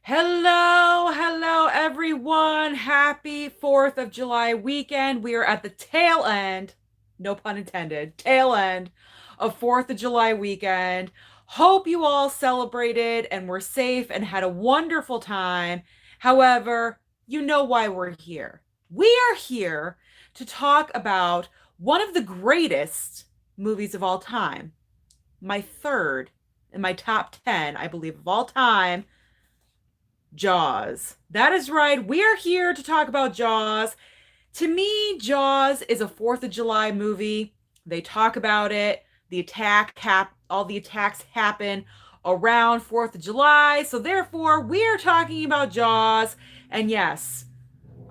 Hello, everyone. Happy 4th of July weekend. We are at the tail end, no pun intended, tail end of 4th of July weekend. Hope you all celebrated and were safe and had a wonderful time. However, you know why we're here. We are here to talk about one of the greatest movies of all time, my third in my top 10, I believe, of all time. Jaws. That is right. We are here to talk about Jaws. To me, Jaws is a 4th of July movie. They talk about it. All the attacks happen around 4th of July. So therefore, we are talking about Jaws. And yes,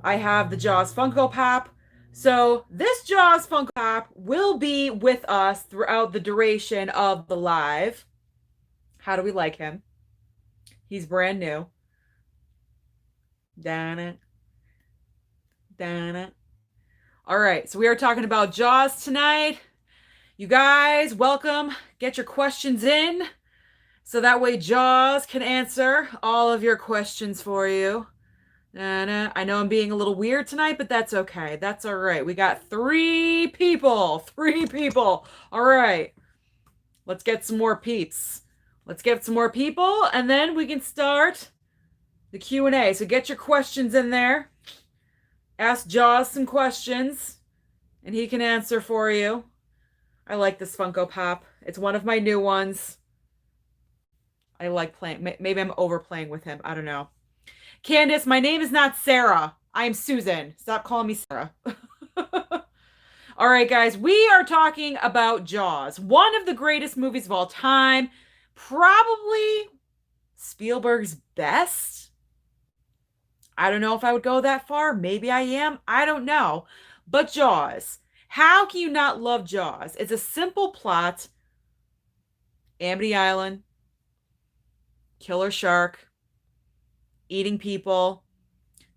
I have the Jaws Funko Pop. So this Jaws Funko Pop will be with us throughout the duration of the live. How do we like him? He's brand new. Dana, Dana. All right, so we are talking about Jaws tonight. You guys, welcome. Get your questions in so that way Jaws can answer all of your questions for you. Dana. I know I'm being a little weird tonight, but that's okay. That's all right. We got three people. Three people. All right, let's get some more peeps. Let's get some more people, and then we can start the Q&A. So get your questions in there. Ask Jaws some questions, and he can answer for you. I like this Funko Pop. It's one of my new ones. I like playing. Maybe I'm overplaying with him. I don't know. Candace, my name is not Sarah. I am Susan. Stop calling me Sarah. All right, guys. We are talking about Jaws, one of the greatest movies of all time. Probably Spielberg's best. I don't know if I would go that far. Maybe I am. I don't know. But Jaws. How can you not love Jaws? It's a simple plot. Amity Island. Killer shark. Eating people.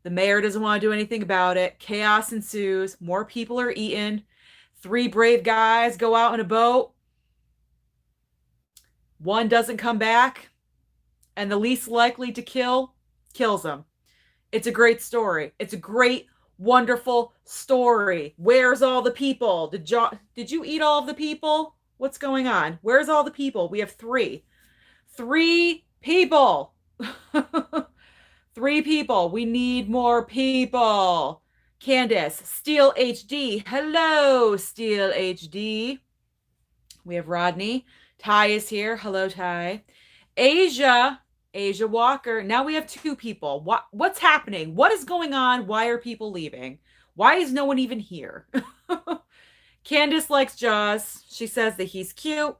The mayor doesn't want to do anything about it. Chaos ensues. More people are eaten. Three brave guys go out in a boat. One doesn't come back. And the least likely to kill kills him. It's a great story. It's a great, wonderful story. Where's all the people? Did you eat all of the people? What's going on? Where's all the people? We have three. Three people. Three people. We need more people. Candace, Steel HD. Hello, Steel HD. We have Rodney. Ty is here. Hello, Ty. Asia Walker. Now we have two people. What's happening? What is going on? Why are people leaving? Why is no one even here? Candace likes Jaws. She says that he's cute.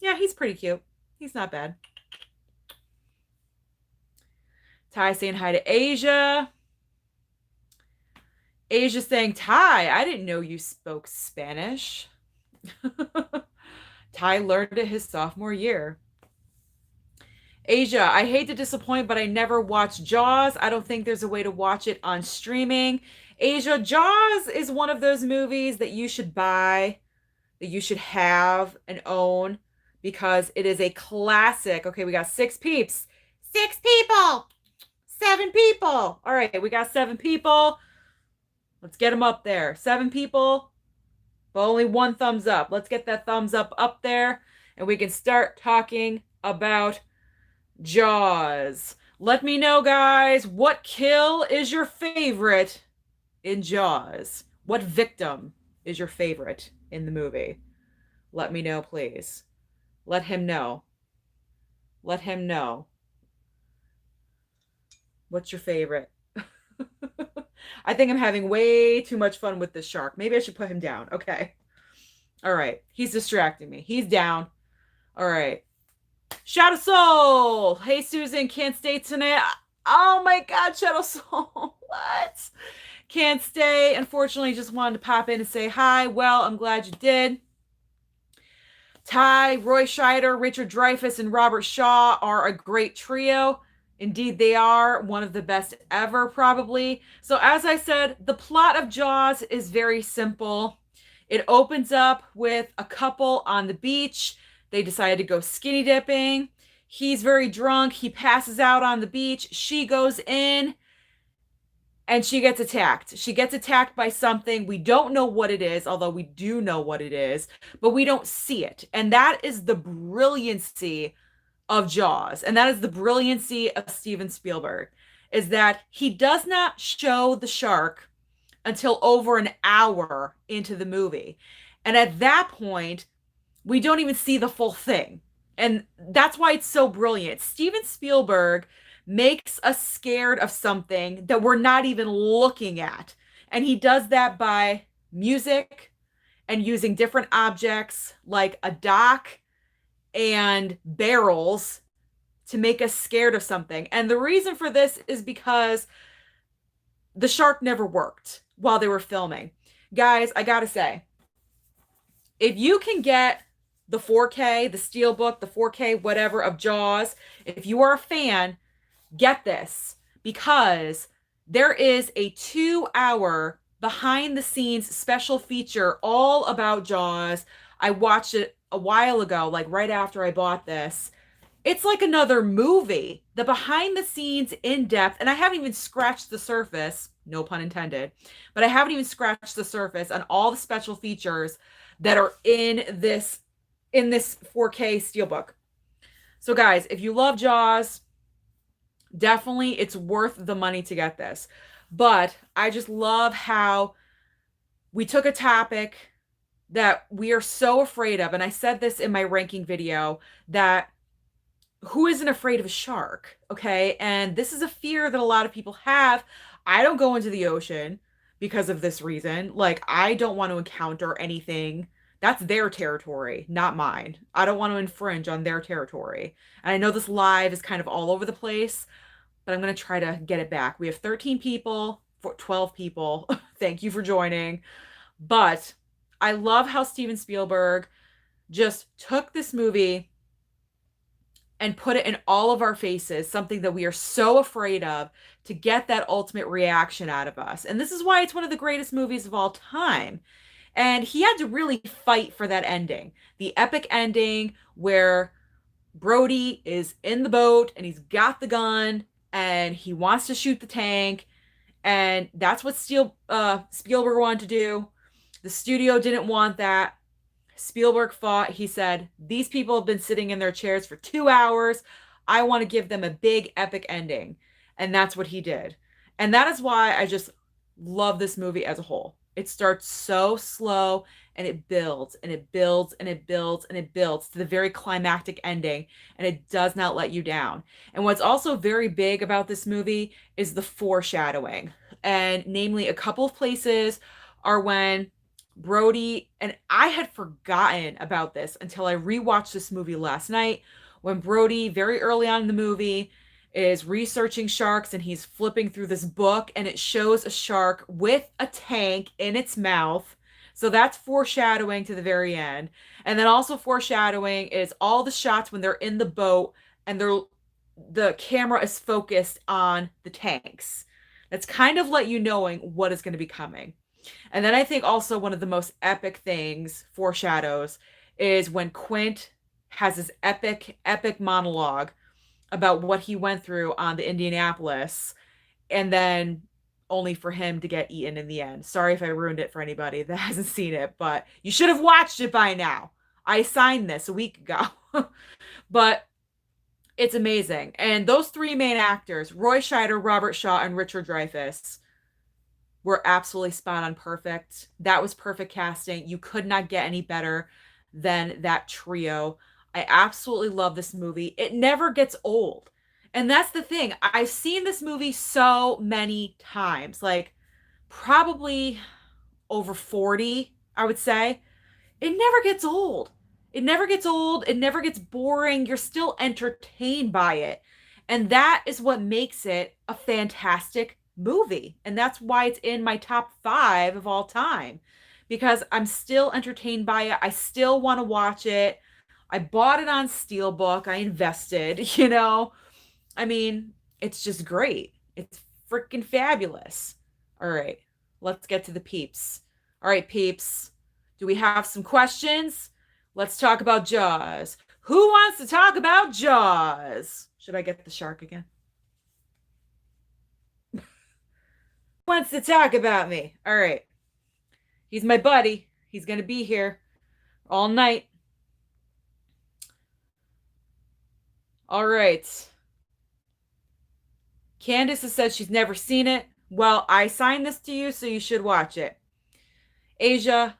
Yeah, he's pretty cute. He's not bad. Ty saying hi to Asia. Asia saying, Ty, I didn't know you spoke Spanish. Ty learned it his sophomore year. Asia, I hate to disappoint, but I never watched Jaws. I don't think there's a way to watch it on streaming. Asia, Jaws is one of those movies that you should buy, that you should have and own, because it is a classic. Okay, we got six peeps. Six people. Seven people. All right, we got seven people. Let's get them up there. Seven people, but only one thumbs up. Let's get that thumbs up there, and we can start talking about Jaws. Let me know, guys, what kill is your favorite in Jaws? What victim is your favorite in the movie? Let me know, please. Let him know. Let him know. What's your favorite? I think I'm having way too much fun with this shark. Maybe I should put him down. Okay. All right. He's distracting me. He's down. All right. Shadow Soul. Hey, Susan. Can't stay tonight. Oh, my God. Shadow Soul. What? Can't stay. Unfortunately, just wanted to pop in and say hi. Well, I'm glad you did. Ty, Roy Scheider, Richard Dreyfuss, and Robert Shaw are a great trio. Indeed, they are one of the best ever, probably. So as I said, the plot of Jaws is very simple. It opens up with a couple on the beach. They decide to go skinny dipping. He's very drunk. He passes out on the beach. She goes in and she gets attacked. She gets attacked by something. We don't know what it is, although we do know what it is, but we don't see it. And that is the brilliancy of Jaws. And that is the brilliancy of Steven Spielberg, is that he does not show the shark until over an hour into the movie. And at that point, we don't even see the full thing. And that's why it's so brilliant. Steven Spielberg makes us scared of something that we're not even looking at. And he does that by music and using different objects like a dock and barrels to make us scared of something. And the reason for this is because the shark never worked while they were filming. Guys, I gotta say, if you can get the 4K, the Steelbook, the 4K, whatever of Jaws, if you are a fan, get this, because there is a 2-hour behind the scenes special feature all about Jaws. I watched it a while ago, like right after I bought this. It's like another movie. The behind the scenes in depth, and I haven't even scratched the surface, no pun intended, but I haven't even scratched the surface on all the special features that are in this 4K Steelbook. So guys, if you love Jaws, definitely it's worth the money to get this. But I just love how we took a topic that we are so afraid of, and I said this in my ranking video, that who isn't afraid of a shark? Okay. And this is a fear that a lot of people have. I don't go into the ocean because of this reason. Like, I don't want to encounter anything. That's their territory, not mine. I don't want to infringe on their territory. And I know this live is kind of all over the place, but I'm going to try to get it back. We have 13 people, 12 people. Thank you for joining. But I love how Steven Spielberg just took this movie and put it in all of our faces, something that we are so afraid of, to get that ultimate reaction out of us. And this is why it's one of the greatest movies of all time. And he had to really fight for that ending, the epic ending where Brody is in the boat and he's got the gun and he wants to shoot the tank. And that's what Spielberg wanted to do. The studio didn't want that. Spielberg fought. He said, these people have been sitting in their chairs for 2 hours. I want to give them a big epic ending. And that's what he did. And that is why I just love this movie as a whole. It starts so slow and it builds and it builds and it builds and it builds to the very climactic ending, and it does not let you down. And what's also very big about this movie is the foreshadowing. And namely, a couple of places are when Brody, and I had forgotten about this until I rewatched this movie last night, when Brody, very early on in the movie, is researching sharks and he's flipping through this book and it shows a shark with a tank in its mouth. So that's foreshadowing to the very end. And then also foreshadowing is all the shots when they're in the boat and the camera is focused on the tanks. That's kind of let you knowing what is going to be coming. And then I think also one of the most epic things, foreshadows, is when Quint has his epic monologue about what he went through on the Indianapolis, and then only for him to get eaten in the end. Sorry if I ruined it for anybody that hasn't seen it, but you should have watched it by now. I signed this a week ago. But it's amazing. And those three main actors, Roy Scheider, Robert Shaw, and Richard Dreyfuss, were absolutely spot on perfect. That was perfect casting. You could not get any better than that trio. I absolutely love this movie. It never gets old. And that's the thing. I've seen this movie so many times, like probably over 40, I would say. It never gets old. It never gets old. It never gets boring. You're still entertained by it. And that is what makes it a fantastic movie. And that's why it's in my top 5 of all time, because I'm still entertained by it. I still want to watch it. I bought it on Steelbook. I invested, I mean, it's just great. It's freaking fabulous. All right, let's get to the peeps. All right, peeps, do we have some questions? Let's talk about Jaws. Who wants to talk about Jaws? Should I get the shark again? Who wants to talk about me? All right. He's my buddy. He's going to be here all night. All right. Candace has said she's never seen it. Well, I signed this to you, so you should watch it. Asia,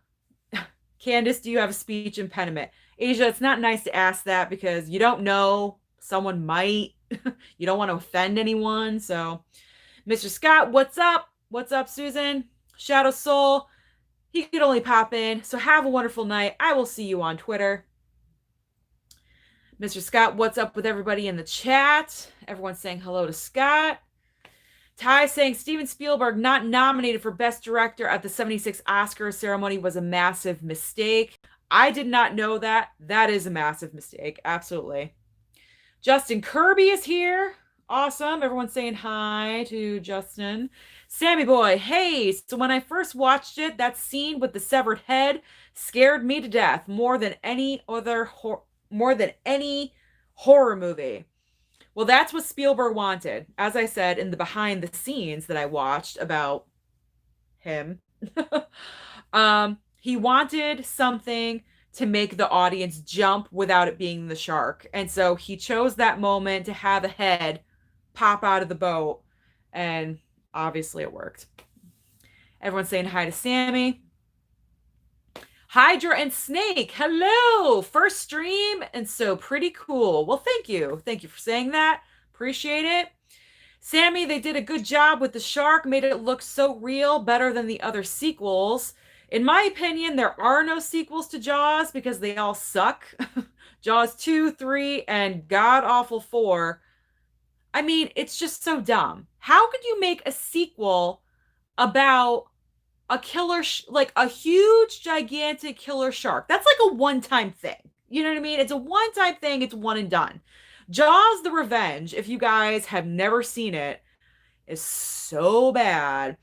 Candace, do you have a speech impediment? Asia, it's not nice to ask that because you don't know. Someone might. You don't want to offend anyone. So, Mr. Scott, what's up? What's up, Susan? Shadow Soul, he could only pop in. So, have a wonderful night. I will see you on Twitter. Mr. Scott, what's up with everybody in the chat? Everyone's saying hello to Scott. Ty saying Steven Spielberg not nominated for Best Director at the 76 Oscar ceremony was a massive mistake. I did not know that. That is a massive mistake. Absolutely. Justin Kirby is here. Awesome. Everyone's saying hi to Justin. Sammy Boy, hey, so when I first watched it, that scene with the severed head scared me to death more than any horror movie. Well, that's what Spielberg wanted. As I said in the behind the scenes that I watched about him, he wanted something to make the audience jump without it being the shark. And so he chose that moment to have a head pop out of the boat. And obviously it worked. Everyone's saying hi to Sammy. Hydra and Snake, hello! First stream, and so pretty cool. Well, thank you. Thank you for saying that. Appreciate it. Sammy, they did a good job with the shark, made it look so real, better than the other sequels. In my opinion, there are no sequels to Jaws because they all suck. Jaws 2, 3, and god-awful 4. I mean, it's just so dumb. How could you make a sequel about a killer, like a huge, gigantic killer shark? That's like a one-time thing. You know what I mean? It's a one-time thing. It's one and done. Jaws the Revenge, if you guys have never seen it, is so bad.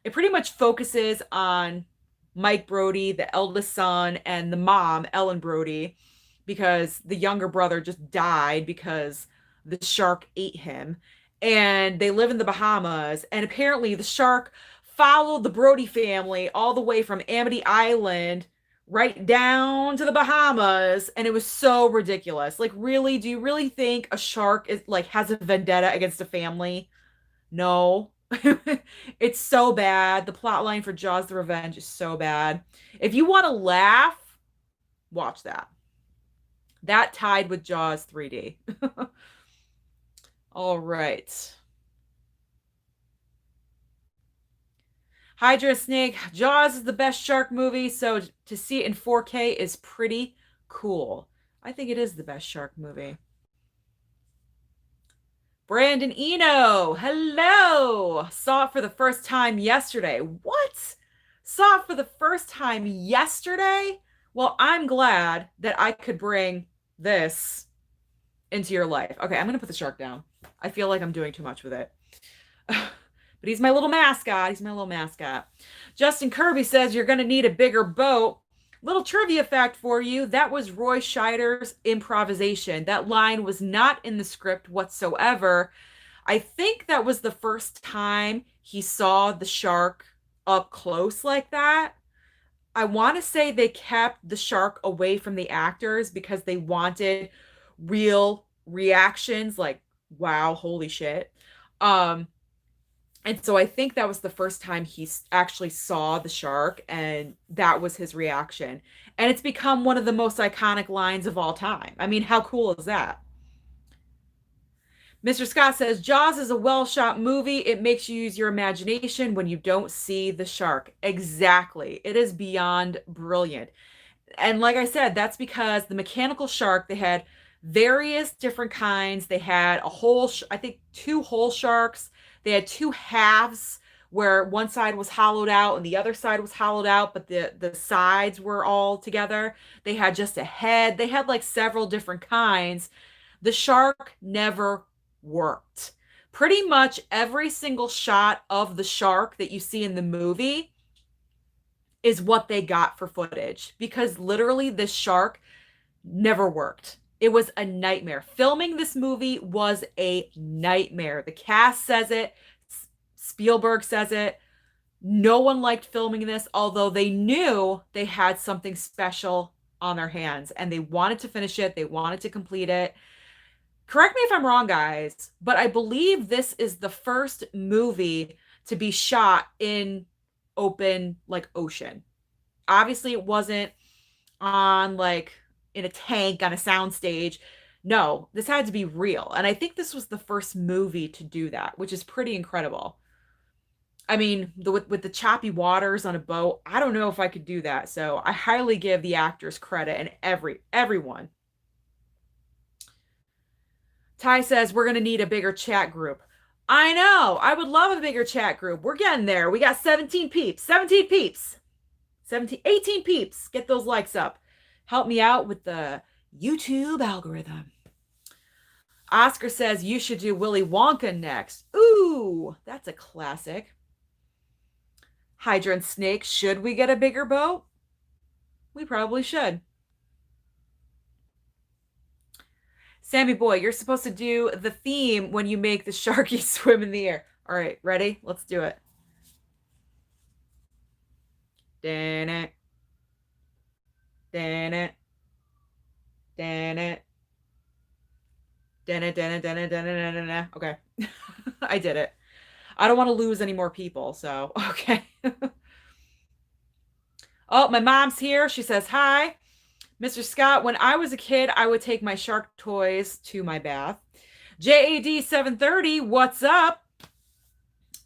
It pretty much focuses on Mike Brody, the eldest son, and the mom, Ellen Brody, because the younger brother just died because the shark ate him. And they live in the Bahamas. And apparently the shark followed the Brody family all the way from Amity Island right down to the Bahamas, and it was so ridiculous. Like, really, do you really think a shark is like has a vendetta against a family? No. It's so bad. The plot line for Jaws the Revenge is so bad. If you want to laugh, watch that. That tied with Jaws 3D. All right. Hydra Snake, Jaws is the best shark movie, so to see it in 4K is pretty cool. I think it is the best shark movie. Brandon Eno, hello! Saw it for the first time yesterday. What? Saw it for the first time yesterday? Well, I'm glad that I could bring this into your life. Okay, I'm going to put the shark down. I feel like I'm doing too much with it. But he's my little mascot. He's my little mascot. Justin Kirby says you're going to need a bigger boat. Little trivia fact for you. That was Roy Scheider's improvisation. That line was not in the script whatsoever. I think that was the first time he saw the shark up close like that. I want to say they kept the shark away from the actors because they wanted real reactions like, wow, holy shit. And so I think that was the first time he actually saw the shark, and that was his reaction. And it's become one of the most iconic lines of all time. I mean, how cool is that? Mr. Scott says, Jaws is a well-shot movie. It makes you use your imagination when you don't see the shark. Exactly. It is beyond brilliant. And like I said, that's because the mechanical shark, they had various different kinds. They had a whole, I think 2 whole sharks. They had 2 halves where one side was hollowed out and the other side was hollowed out, but the sides were all together. They had just a head. They had like several different kinds. The shark never worked. Pretty much every single shot of the shark that you see in the movie is what they got for footage, because literally this shark never worked. It was a nightmare. Filming this movie was a nightmare. The cast says it. Spielberg says it. No one liked filming this, although they knew they had something special on their hands and they wanted to finish it. They wanted to complete it. Correct me if I'm wrong, guys, but I believe this is the first movie to be shot in open, like, ocean. Obviously, it wasn't on, like, in a tank on a soundstage. No, this had to be real. And I think this was the first movie to do that, which is pretty incredible. I mean, with the choppy waters on a boat, I don't know if I could do that. So I highly give the actors credit and everyone. Ty says we're going to need a bigger chat group. I know. I would love a bigger chat group. We're getting there. We got 17 peeps. 17 peeps. 17, 18 peeps. Get those likes up. Help me out with the YouTube algorithm. Oscar says you should do Willy Wonka next. Ooh, that's a classic. Hydra and Snake, should we get a bigger boat? We probably should. Sammy boy, you're supposed to do the theme when you make the Sharky swim in the air. All right, ready? Let's do it. Dan it. Dan it. Dan it. Dan it, dan it, dan it, dan it, dan it. Okay. I did it. I don't want to lose any more people, so okay. Oh, my mom's here. She says, hi. Mr. Scott, when I was a kid, I would take my shark toys to my bath. JAD730, what's up?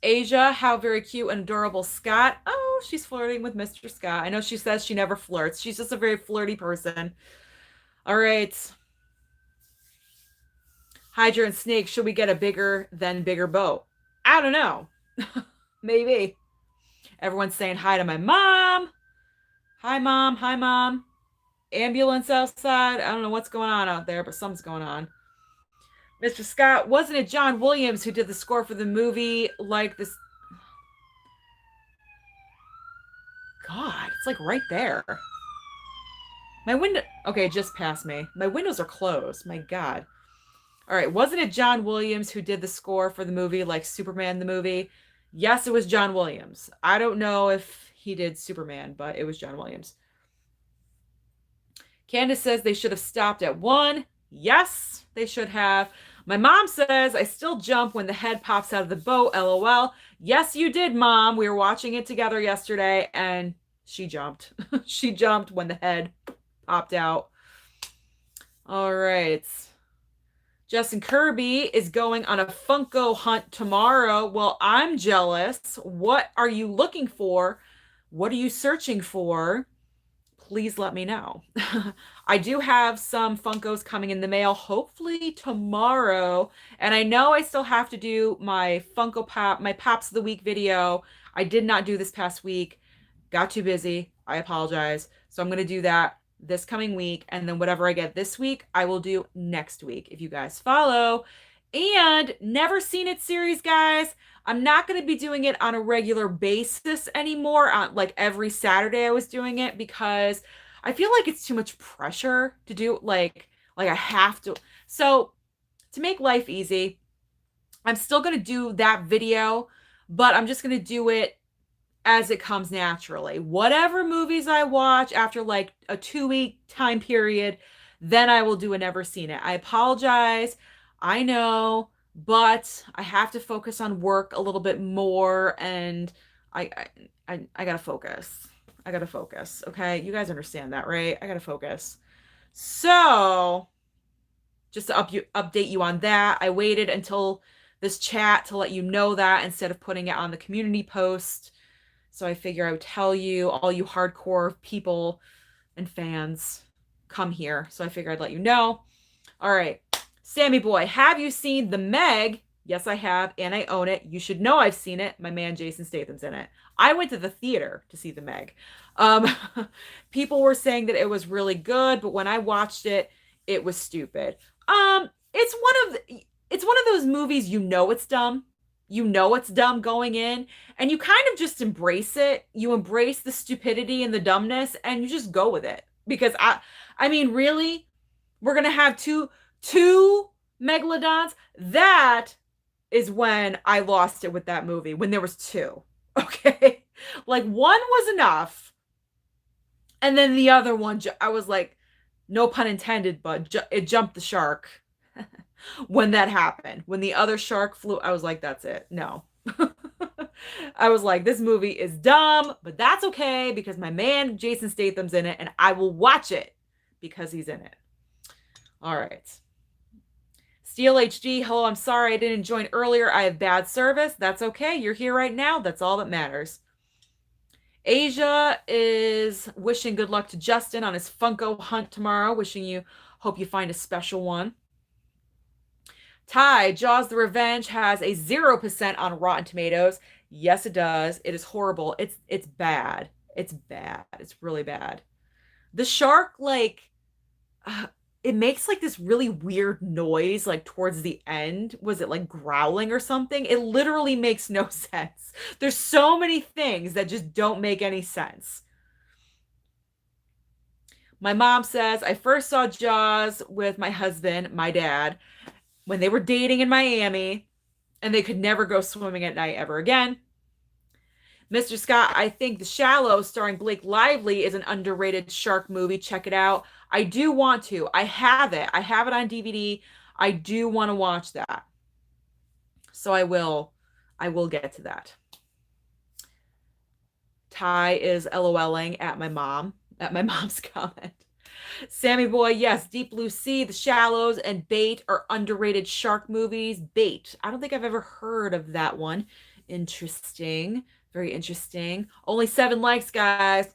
Asia, how very cute and adorable, Scott. Oh, she's flirting with Mr. Scott. I know she says she never flirts. She's just a very flirty person. All right. Hydra and Snake, should we get a bigger boat? I don't know. Maybe. Everyone's saying hi to my mom. Hi, Mom. Hi, Mom. Ambulance outside. I don't know what's going on out there, but something's going on. Mr. Scott, wasn't it John Williams who did the score for the movie like this? God, it's like right there. My window. Okay, just past me. My windows are closed. My God. All right, wasn't it John Williams who did the score for the movie like Superman the movie? Yes, it was John Williams. I don't know if he did Superman, but it was John Williams. Candace says they should have stopped at 1. Yes, they should have. My mom says I still jump when the head pops out of the boat. LOL. Yes, you did, Mom. We were watching it together yesterday, and she jumped. She jumped when the head popped out. All right. Justin Kirby is going on a Funko hunt tomorrow. Well, I'm jealous. What are you looking for? What are you searching for? Please let me know. I do have some Funkos coming in the mail, hopefully tomorrow. And I know I still have to do my Funko Pop, my Pops of the Week video. I did not do this past week. Got too busy. I apologize. So I'm going to do that this coming week. And then whatever I get this week, I will do next week if you guys follow. And Never Seen It series, guys. I'm not going to be doing it on a regular basis anymore. Like every Saturday I was doing it because I feel like it's too much pressure to do. Like I have to. So to make life easy, I'm still going to do that video, but I'm just going to do it as it comes naturally. Whatever movies I watch after like a 2-week time period, then I will do a Never Seen It. I apologize. I know, but I have to focus on work a little bit more, and I gotta focus. I gotta focus. Okay, you guys understand that, right? I gotta focus. So, just to update you on that, I waited until this chat to let you know that instead of putting it on the community post. So I figure I would tell you, all you hardcore people and fans, come here. So I figure I'd let you know. All right. Sammy boy, have you seen The Meg? Yes, I have, and I own it. You should know I've seen it. My man Jason Statham's in it. I went to the theater to see The Meg. People were saying that it was really good, but when I watched it, it was stupid. It's one of those movies, you know it's dumb. You know it's dumb going in, and you kind of just embrace it. You embrace the stupidity and the dumbness, and you just go with it. Because I mean, really, We're gonna have two megalodons. That is when I lost it with that movie, when there was two. Okay. Like one was enough. And then the other one, I was like, no pun intended, but it jumped the shark when that happened. When the other shark flew, I was like, that's it. No. I was like, this movie is dumb, but that's okay because my man Jason Statham's in it and I will watch it because he's in it. All right. Steel HD, hello, I'm sorry I didn't join earlier. I have bad service. That's okay. You're here right now. That's all that matters. Asia is wishing good luck to Justin on his Funko hunt tomorrow. Hope you find a special one. Ty, Jaws the Revenge has a 0% on Rotten Tomatoes. Yes, it does. It is horrible. It's bad. It's bad. It's really bad. The shark, like, it makes like this really weird noise, like towards the end. Was it like growling or something? It literally makes no sense. There's so many things that just don't make any sense. My mom says, I first saw Jaws with my husband, my dad, when they were dating in Miami, and they could never go swimming at night ever again. Mr. Scott, I think The Shallow, starring Blake Lively, is an underrated shark movie. Check it out. I do want to. I have it. I have it on DVD. I do want to watch that. So I will get to that. Ty is LOLing at my mom's comment. Sammy Boy, yes, Deep Blue Sea, The Shallows, and Bait are underrated shark movies. Bait. I don't think I've ever heard of that one. Interesting. Very interesting. Only 7 likes, guys.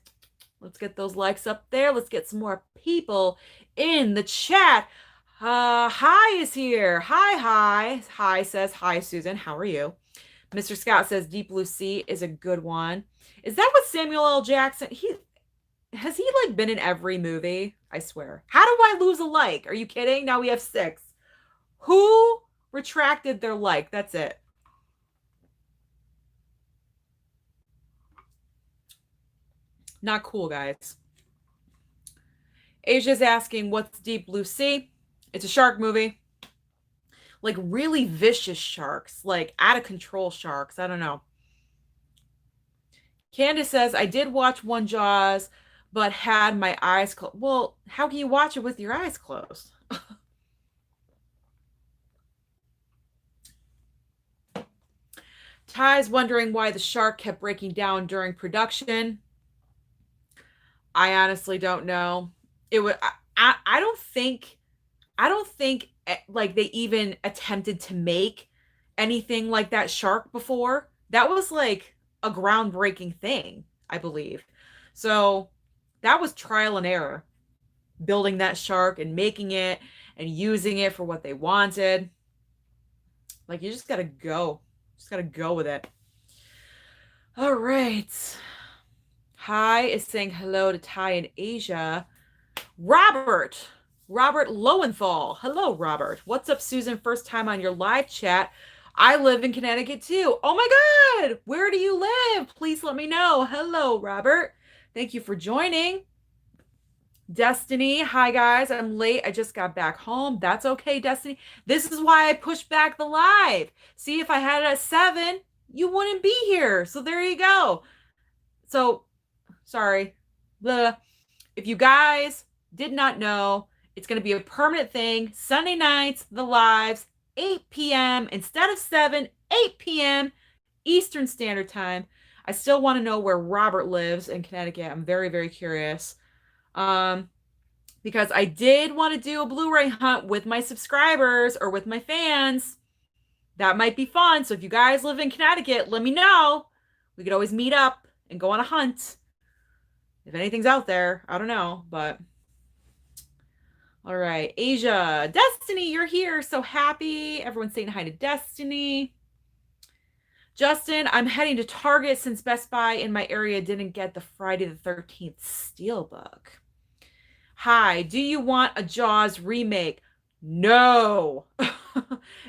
Let's get those likes up there. Let's get some more people in the chat. Hi is here. Hi. Hi says, hi, Susan. How are you? Mr. Scott says Deep Blue Sea is a good one. Is that what Samuel L. Jackson? Has he like been in every movie? I swear. How do I lose a like? Are you kidding? Now we have 6. Who retracted their like? That's it. Not cool, guys. Asia's asking, what's Deep Blue Sea? It's a shark movie. Like really vicious sharks, like out of control sharks. I don't know. Candace says, I did watch one Jaws, but had my eyes closed. Well, how can you watch it with your eyes closed? Ty's wondering why the shark kept breaking down during production. I honestly don't know. It would. I don't think like they even attempted to make anything like that shark before. That was like a groundbreaking thing, I believe. So that was trial and error, building that shark and making it and using it for what they wanted. Like you just gotta go. Just gotta go with it. All right. Hi is saying hello to Ty and Asia. Robert Lowenthal. Hello, Robert. What's up, Susan? First time on your live chat. I live in Connecticut too. Oh my God. Where do you live? Please let me know. Hello, Robert. Thank you for joining. Destiny. Hi, guys. I'm late. I just got back home. That's okay, Destiny. This is why I pushed back the live. See, if I had it at 7, you wouldn't be here. So there you go. So, sorry. Blah. If you guys did not know, it's going to be a permanent thing. Sunday nights, the lives, 8 p.m. instead of 7, 8 p.m. Eastern Standard Time. I still want to know where Robert lives in Connecticut. I'm very, very curious. Because I did want to do a Blu-ray hunt with my subscribers or with my fans. That might be fun. So if you guys live in Connecticut, let me know. We could always meet up and go on a hunt. If anything's out there, I don't know, but all right. Asia, Destiny, you're here. So happy. Everyone's saying hi to Destiny. Justin, I'm heading to Target since Best Buy in my area didn't get the Friday the 13th Steelbook. Hi, do you want a Jaws remake? No.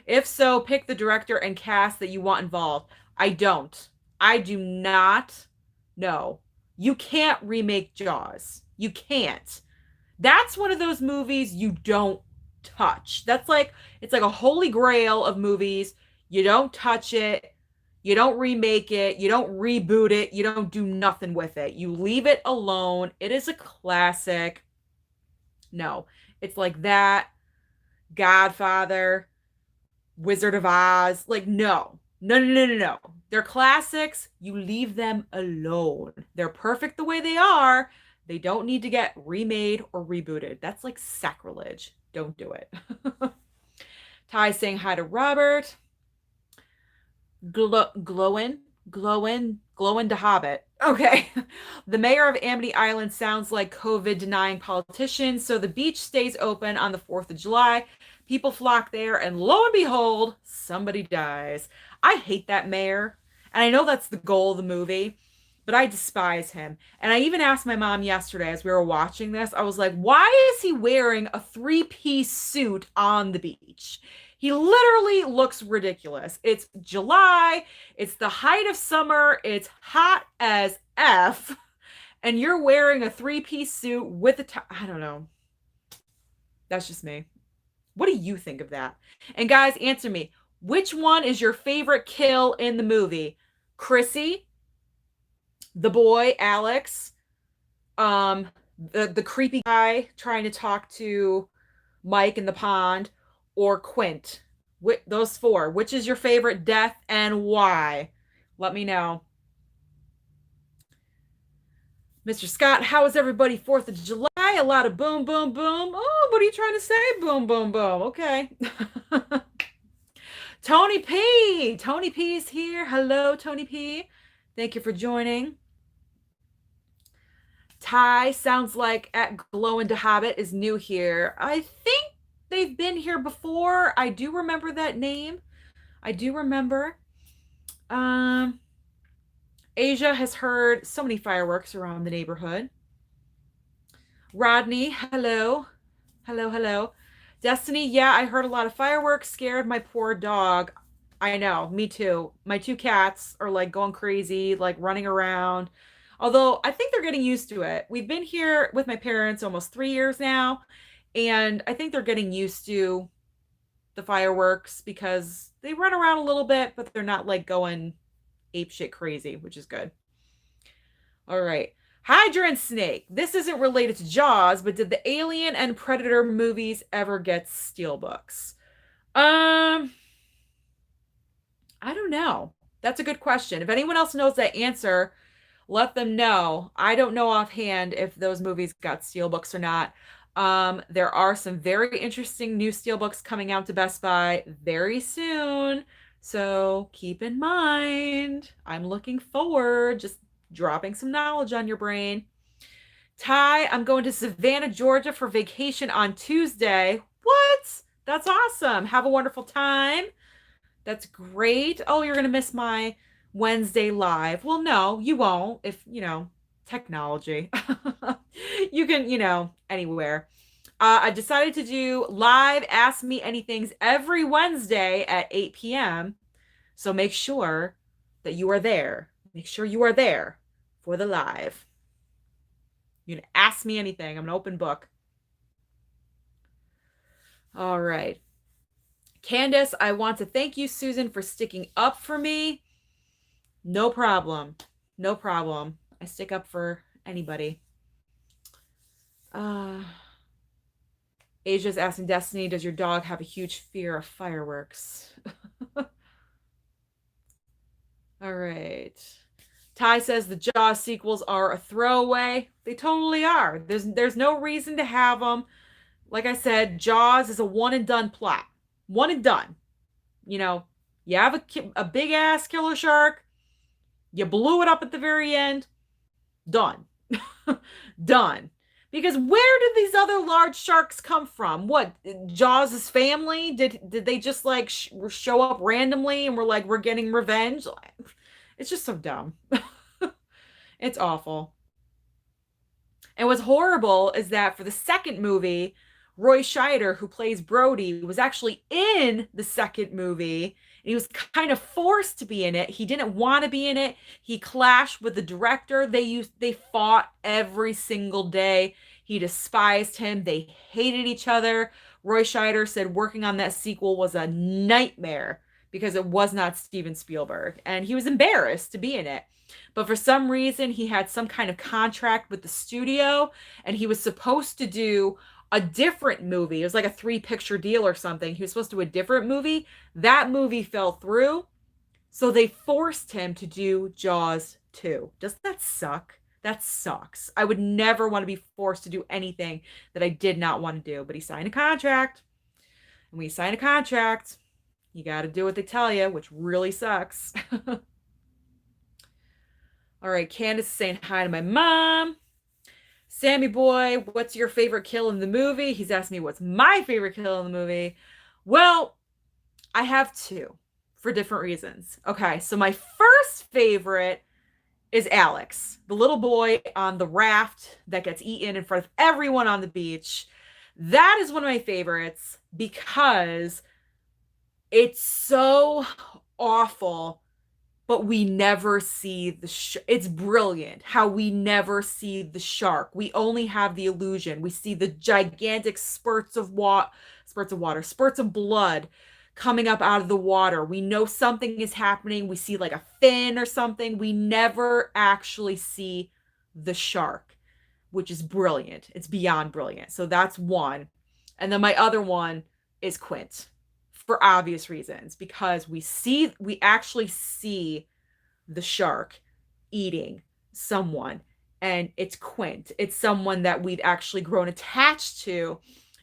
If so, pick the director and cast that you want involved. I don't. I do not. No. You can't remake Jaws. You can't. That's one of those movies you don't touch. That's like, it's like a holy grail of movies. You don't touch it. You don't remake it. You don't reboot it. You don't do nothing with it. You leave it alone. It is a classic. No, it's like that. Godfather, Wizard of Oz. Like, no. No, no, no, no, no. They're classics. You leave them alone. They're perfect the way they are. They don't need to get remade or rebooted. That's like sacrilege. Don't do it. Ty saying hi to Robert. Glowing to Hobbit. Okay. The mayor of Amity Island sounds like COVID denying politician. So the beach stays open on the 4th of July. People flock there, and lo and behold, somebody dies. I hate that mayor. And I know that's the goal of the movie, but I despise him. And I even asked my mom yesterday as we were watching this, I was like, why is he wearing a 3-piece suit on the beach? He literally looks ridiculous. It's July. It's the height of summer. It's hot as F. And you're wearing a 3-piece suit with a I don't know. That's just me. What do you think of that? And guys, answer me. Which one is your favorite kill in the movie? Chrissy, the boy, Alex, the creepy guy trying to talk to Mike in the pond, or Quint? Those 4. Which is your favorite death and why? Let me know. Mr. Scott, how is everybody 4th of July? A lot of boom, boom, boom. Oh, what are you trying to say? Boom, boom, boom. Okay. Tony P. Tony P is here. Hello, Tony P. Thank you for joining. Ty sounds like at Glowing to Hobbit is new here. I think they've been here before. I do remember that name. I do remember. Asia has heard so many fireworks around the neighborhood. Rodney, hello. Hello, hello. Destiny, yeah, I heard a lot of fireworks. Scared my poor dog. I know, me too. My 2 cats are like going crazy, like running around. Although I think they're getting used to it. We've been here with my parents almost 3 years now. And I think they're getting used to the fireworks because they run around a little bit, but they're not like going apeshit crazy, which is good. All right. Hydra and Snake. This isn't related to Jaws, but did the Alien and Predator movies ever get steelbooks? I don't know. That's a good question. If anyone else knows that answer, let them know. I don't know offhand if those movies got steelbooks or not. There are some very interesting new steelbooks coming out to Best Buy very soon. So keep in mind, I'm looking forward, just dropping some knowledge on your brain. Ty, I'm going to Savannah, Georgia for vacation on Tuesday. What? That's awesome. Have a wonderful time. That's great. Oh, you're going to miss my Wednesday live. Well, no, you won't if, technology. You can, anywhere. I decided to do live Ask Me Anythings every Wednesday at 8 p.m. So make sure that you are there. Make sure you are there for the live. You can ask me anything. I'm an open book. All right. Candace, I want to thank you, Susan, for sticking up for me. No problem. No problem. I stick up for anybody. Asia's asking Destiny, does your dog have a huge fear of fireworks? All right. Ty says the Jaws sequels are a throwaway. They totally are. There's no reason to have them. Like I said, Jaws is a one and done plot. One and done. You have a big ass killer shark. You blew it up at the very end. Done. Done. Because where did these other large sharks come from? What, Jaws' family? Did they just like show up randomly and we're like, we're getting revenge? It's just so dumb. It's awful. And what's horrible is that for the second movie, Roy Scheider, who plays Brody, was actually in the second movie. And he was kind of forced to be in it. He didn't want to be in it. He clashed with the director. They fought every single day. He despised him. They hated each other. Roy Scheider said working on that sequel was a nightmare because it was not Steven Spielberg. And he was embarrassed to be in it. But for some reason, he had some kind of contract with the studio, and he was supposed to do a different movie. It was like a 3-picture deal or something. He was supposed to do a different movie. That movie fell through. So they forced him to do Jaws 2. Doesn't that suck? That sucks. I would never want to be forced to do anything that I did not want to do. But he signed a contract. And when you sign a contract, you got to do what they tell you, which really sucks. All right, Candace is saying hi to my mom. Sammy boy, what's your favorite kill in the movie? He's asking me what's my favorite kill in the movie. Well, I have 2 for different reasons. Okay, so my first favorite is Alex, the little boy on the raft that gets eaten in front of everyone on the beach. That is one of my favorites because it's so awful, but we never see the it's brilliant how we never see the shark. We only have the illusion. We see the gigantic spurts of blood coming up out of the water. We know something is happening. We see like a fin or something. We never actually see the shark, which is brilliant. It's beyond brilliant. So that's one. And then my other one is Quint, for obvious reasons, because we actually see the shark eating someone, and it's Quint. It's someone that we've actually grown attached to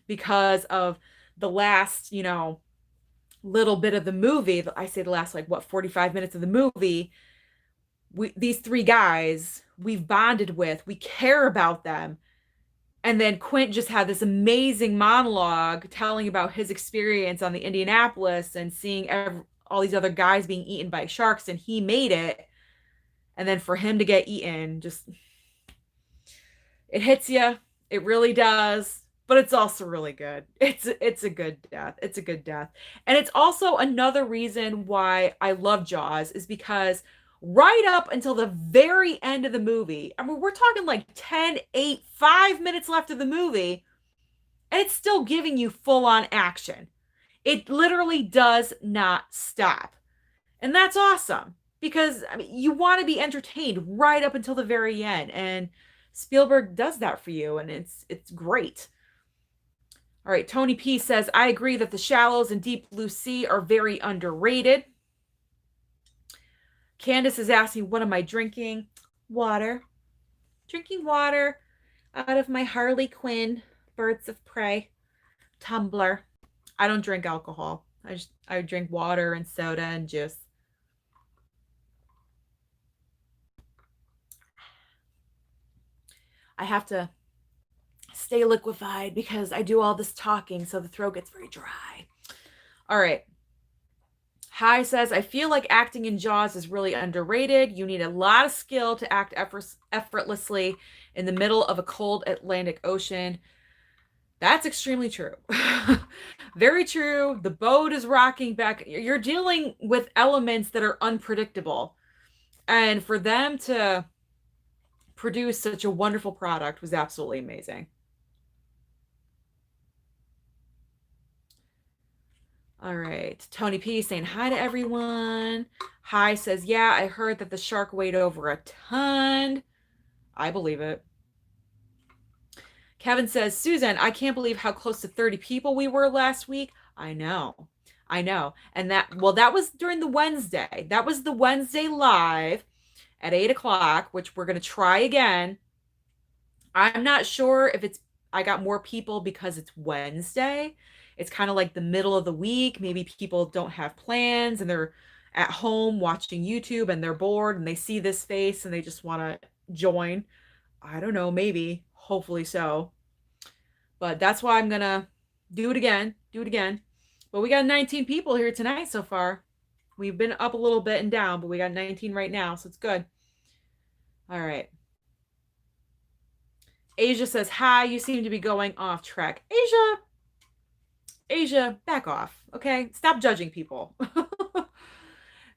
because of the last, little bit of the movie. I say the last 45 minutes of the movie. These 3 guys we've bonded with, we care about them. And then Quint just had this amazing monologue telling about his experience on the Indianapolis and seeing all these other guys being eaten by sharks, and he made it. And then for him to get eaten, it hits you. It really does. But it's also really good. It's a good death. It's a good death. And it's also another reason why I love Jaws, is because right up until the very end of the movie, I mean, we're talking like 10, 8, 5 minutes left of the movie, and it's still giving you full-on action. It literally does not stop. And that's awesome, because you want to be entertained right up until the very end, and Spielberg does that for you, and it's great. All right, Tony P says, I agree that The Shallows and Deep Blue Sea are very underrated. Candace is asking, what am I drinking? Water. Drinking water out of my Harley Quinn Birds of Prey tumbler. I don't drink alcohol. I drink water and soda and juice. I have to stay liquefied because I do all this talking, so the throat gets very dry. All right. Hi says, I feel like acting in Jaws is really underrated. You need a lot of skill to act effortlessly in the middle of a cold Atlantic Ocean. That's extremely true. Very true. The boat is rocking back. You're dealing with elements that are unpredictable. And for them to produce such a wonderful product was absolutely amazing. All right. Tony P saying hi to everyone. Hi says, yeah, I heard that the shark weighed over a ton. I believe it. Kevin says, Susan, I can't believe how close to 30 people we were last week. I know. And that was during the Wednesday. That was the Wednesday live at 8 o'clock, which we're going to try again. I'm not sure if I got more people because it's Wednesday. It's kind of like the middle of the week. Maybe people don't have plans and they're at home watching YouTube and they're bored and they see this face and they just want to join. I don't know, maybe, hopefully so. But that's why I'm going to do it again. But we got 19 people here tonight so far. We've been up a little bit and down, but we got 19 right now, so it's good. All right. Asia says, hi, you seem to be going off track. Asia, back off, okay? Stop judging people.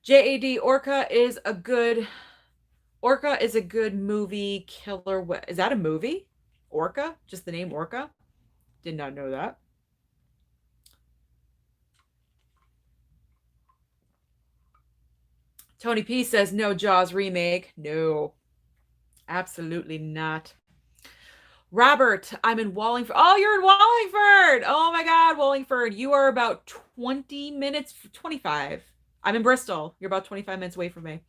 JAD, Orca is a good movie killer. Is that a movie? Orca? Just the name Orca? Did not know that. Tony P says no Jaws remake. No, absolutely not. Robert, I'm in Wallingford. Oh, you're in Wallingford. Oh my God, Wallingford. You are about 20 minutes, 25. I'm in Bristol. You're about 25 minutes away from me.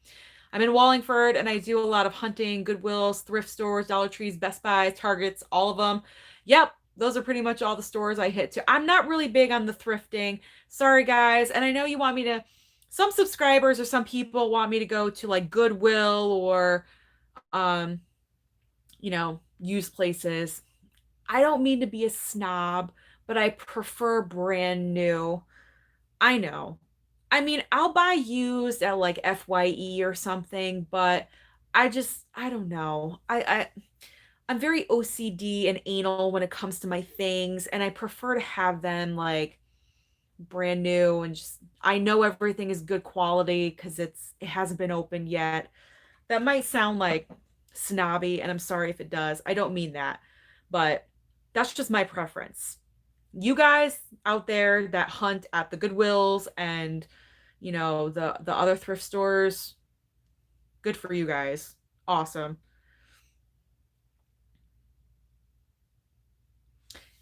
I'm in Wallingford and I do a lot of hunting, Goodwills, thrift stores, Dollar Trees, Best Buys, Targets, all of them. Yep, those are pretty much all the stores I hit to. I'm not really big on the thrifting. Sorry, guys. And I know you want me to, some subscribers or some people want me to go to like Goodwill or, um, used places. I don't mean to be a snob, but I prefer brand new. I know. I mean, I'll buy used at like FYE or something, but I don't know. I'm very OCD and anal when it comes to my things, and I prefer to have them like brand new and just I know everything is good quality because it hasn't been opened yet. That might sound like snobby, and I'm sorry if it does. I don't mean that, but that's just my preference. You guys out there that hunt at the Goodwills and the other thrift stores, good for you guys. Awesome.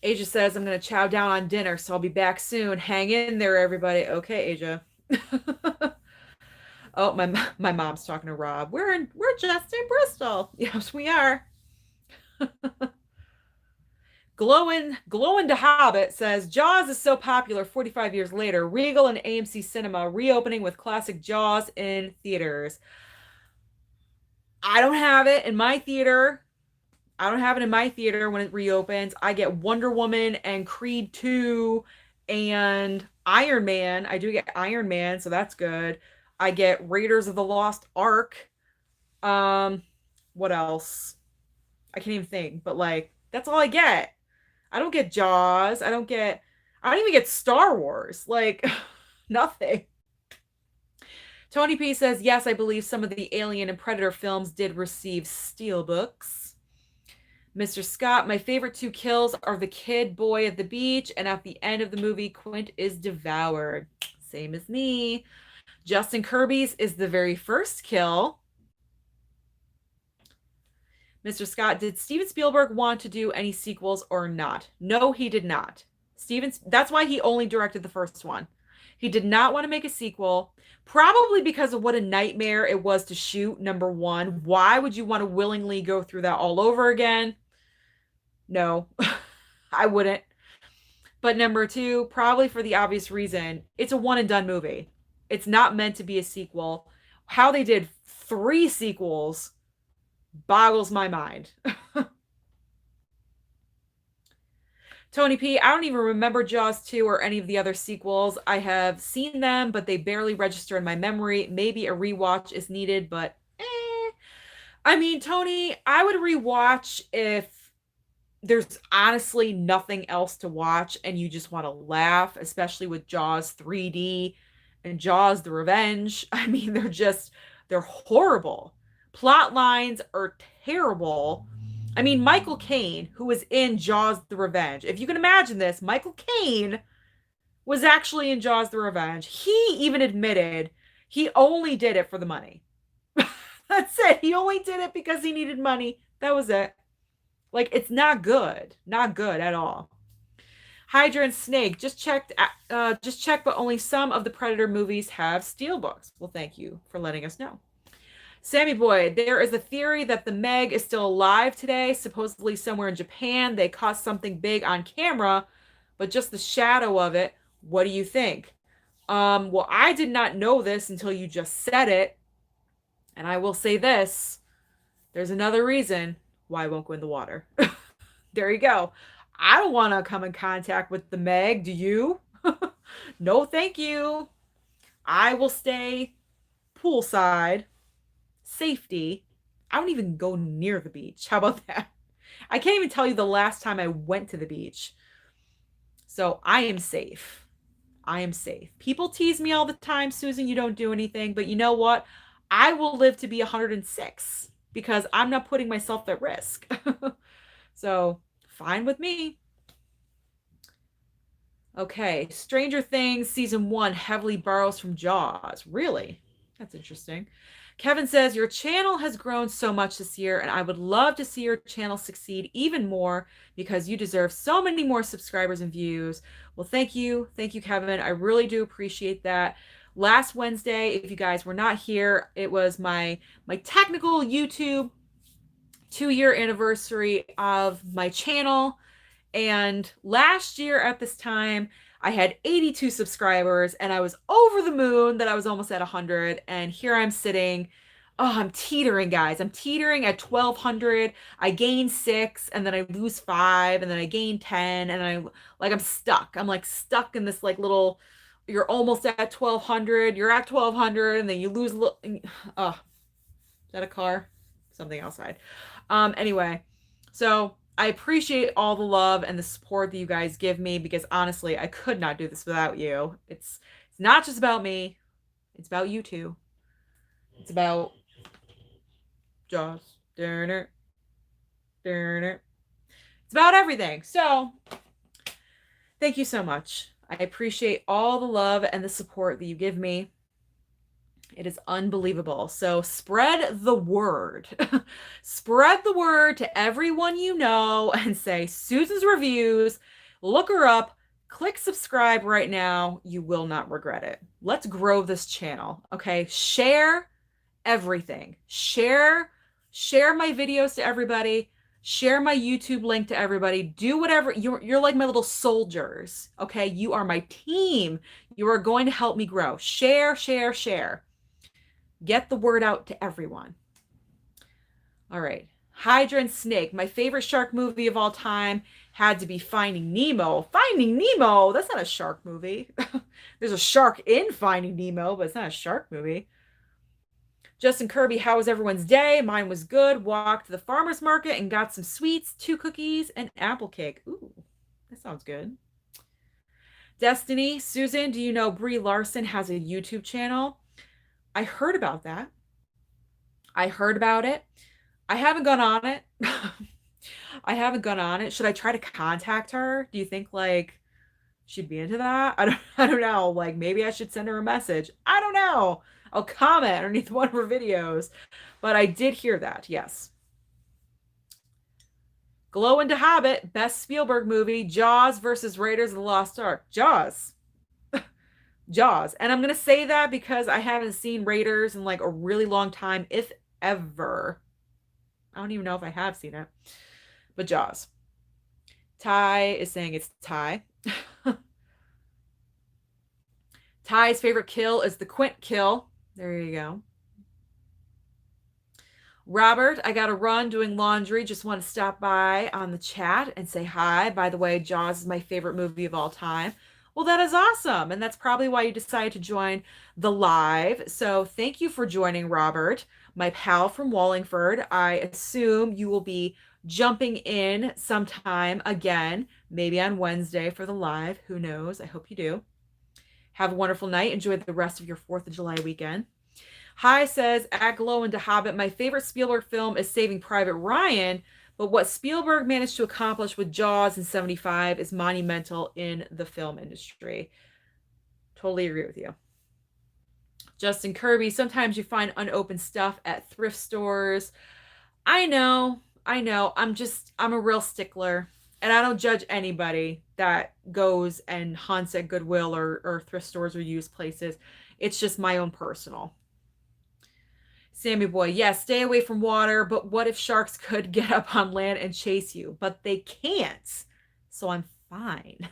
Asia says I'm gonna chow down on dinner, so I'll be back soon. Hang in there, everybody. Okay, Asia. Oh, my mom's talking to Rob. We're just in Bristol. Yes, we are. Glowing to Hobbit says Jaws is so popular 45 years later. Regal and AMC Cinema reopening with classic Jaws in theaters. I don't have it in my theater. I don't have it in my theater when it reopens. I get Wonder Woman and Creed 2 and Iron Man. I do get Iron Man, so that's good. I get Raiders of the Lost Ark. What else? I can't even think, but like that's all I get. I don't get Jaws. I don't even get Star Wars. Like nothing. Tony P says, yes, I believe some of the Alien and Predator films did receive steelbooks. Mr. Scott, my favorite two kills are the kid boy at the beach, and at the end of the movie, Quint is devoured. Same as me. Justin Kirby's is the very first kill. Mr. Scott, did Steven Spielberg want to do any sequels or not? No, he did not. That's why he only directed the first one. He did not want to make a sequel, probably because of what a nightmare it was to shoot, number one. Why would you want to willingly go through that all over again? No, I wouldn't. But number two, probably for the obvious reason, it's a one and done movie. It's not meant to be a sequel. How they did 3 sequels boggles my mind. Tony P, I don't even remember Jaws 2 or any of the other sequels. I have seen them, but they barely register in my memory. Maybe a rewatch is needed, but I mean, Tony, I would rewatch if there's honestly nothing else to watch and you just want to laugh, especially with Jaws 3D and Jaws the Revenge. I mean, they're horrible. Plot lines are terrible. I mean, Michael Caine, who was in Jaws the Revenge. If you can imagine this, Michael Caine was actually in Jaws the Revenge. He even admitted he only did it for the money. That's it. He only did it because he needed money. That was it. Like, it's not good. Not good at all. Hydra and Snake just checked, but only some of the Predator movies have steelbooks. Well, thank you for letting us know. Sammy Boy, there is a theory that the Meg is still alive today, supposedly somewhere in Japan. They caught something big on camera, but just the shadow of it. What do you think? Well, I did not know this until you just said it. And I will say this. There's another reason why I won't go in the water. There you go. I don't want to come in contact with the Meg. Do you? No, thank you. I will stay poolside. Safety. I don't even go near the beach. How about that? I can't even tell you the last time I went to the beach. So I am safe. I am safe. People tease me all the time, Susan, you don't do anything. But you know what? I will live to be 106 because I'm not putting myself at risk. So fine with me. Okay, Stranger Things season 1 heavily borrows from Jaws. Really? That's interesting. Kevin says, your channel has grown so much this year, and I would love to see your channel succeed even more because you deserve so many more subscribers and views. Well, thank you. Thank you, Kevin. I really do appreciate that. Last Wednesday, if you guys were not here, it was my technical YouTube 2-year anniversary of my channel. And last year at this time, I had 82 subscribers and I was over the moon that I was almost at 100. And here I'm sitting. Oh, I'm teetering, guys. I'm teetering at 1,200. I gain 6 and then I lose 5 and then I gain 10. And I'm stuck. I'm like stuck in this like little, you're almost at 1,200. You're at 1,200 and then you lose. Oh, is that a car? Something outside. Anyway, so I appreciate all the love and the support that you guys give me because honestly, I could not do this without you. It's not just about me. It's about you too. It's about Jaws. It's about everything. So thank you so much. I appreciate all the love and the support that you give me. It is unbelievable. So spread the word. Spread the word to everyone you know and say Susan's Reviews. Look her up. Click subscribe right now. You will not regret it. Let's grow this channel. Okay. Share everything. Share my videos to everybody. Share my YouTube link to everybody. Do whatever. You're like my little soldiers. Okay. You are my team. You are going to help me grow. Share, share, share. Get the word out to everyone. All right. Hydra and Snake. My favorite shark movie of all time had to be Finding Nemo. Finding Nemo? That's not a shark movie. There's a shark in Finding Nemo, but it's not a shark movie. Justin Kirby, how was everyone's day? Mine was good. Walked to the farmer's market and got some sweets, 2 cookies, and apple cake. Ooh, that sounds good. Destiny, Susan, do you know Brie Larson has a YouTube channel? I heard about that. I heard about it. I haven't gone on it. I haven't gone on it. Should I try to contact her? Do you think like she'd be into that? I don't know. Like maybe I should send her a message. I don't know. I'll comment underneath one of her videos. But I did hear that. Yes. Glow into Hobbit, best Spielberg movie, Jaws versus Raiders of the Lost Ark. Jaws. Jaws. And I'm going to say that because I haven't seen Raiders in like a really long time, if ever. I don't even know if I have seen it. But Jaws. Ty is saying it's Ty. Ty's favorite kill is the Quint kill. There you go. Robert, I got to run doing laundry. Just want to stop by on the chat and say hi. By the way, Jaws is my favorite movie of all time. Well, that is awesome. And that's probably why you decided to join the live. So thank you for joining, Robert, my pal from Wallingford. I assume you will be jumping in sometime again, maybe on Wednesday for the live. Who knows? I hope you do. Have a wonderful night. Enjoy the rest of your 4th of July weekend. Hi says, at Glow into Hobbit, my favorite Spielberg film is Saving Private Ryan. But what Spielberg managed to accomplish with Jaws in 75 is monumental in the film industry. Totally agree with you. Justin Kirby, sometimes you find unopened stuff at thrift stores. I know. I'm a real stickler. And I don't judge anybody that goes and hunts at Goodwill or thrift stores or used places. It's just my own personal. Sammy Boy, yes, stay away from water, but what if sharks could get up on land and chase you? But they can't, so I'm fine.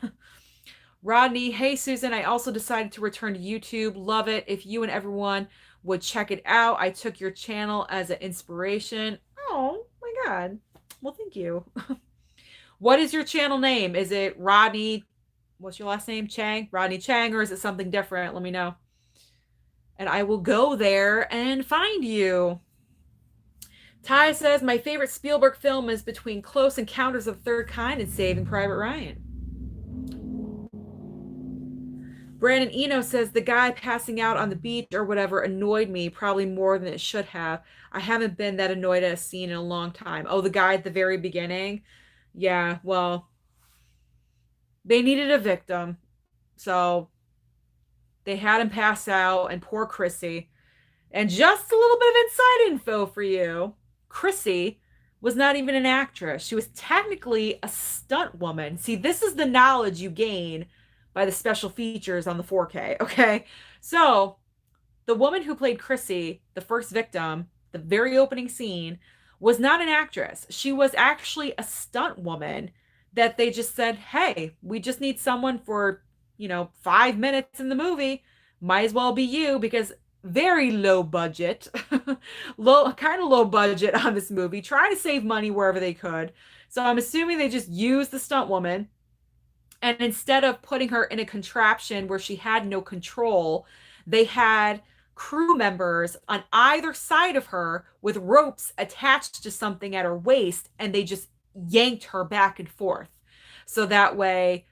Rodney, hey, Susan, I also decided to return to YouTube. Love it. If you and everyone would check it out. I took your channel as an inspiration. Oh, my God. Well, thank you. What is your channel name? Is it Rodney? What's your last name? Chang? Rodney Chang, or is it something different? Let me know. And I will go there and find you. Ty says, my favorite Spielberg film is between Close Encounters of the Third Kind and Saving Private Ryan. Brandon Eno says, the guy passing out on the beach or whatever annoyed me probably more than it should have. I haven't been that annoyed at a scene in a long time. Oh, the guy at the very beginning. Yeah, well, they needed a victim. So they had him pass out, and poor Chrissy. And just a little bit of inside info for you. Chrissy was not even an actress. She was technically a stunt woman. See, this is the knowledge you gain by the special features on the 4K, okay? So, the woman who played Chrissy, the first victim, the very opening scene, was not an actress. She was actually a stunt woman that they just said, hey, we just need someone for, 5 minutes in the movie. Might as well be you because very low budget, kind of low budget on this movie, trying to save money wherever they could. So I'm assuming they just used the stunt woman. And instead of putting her in a contraption where she had no control, they had crew members on either side of her with ropes attached to something at her waist, and they just yanked her back and forth. So that way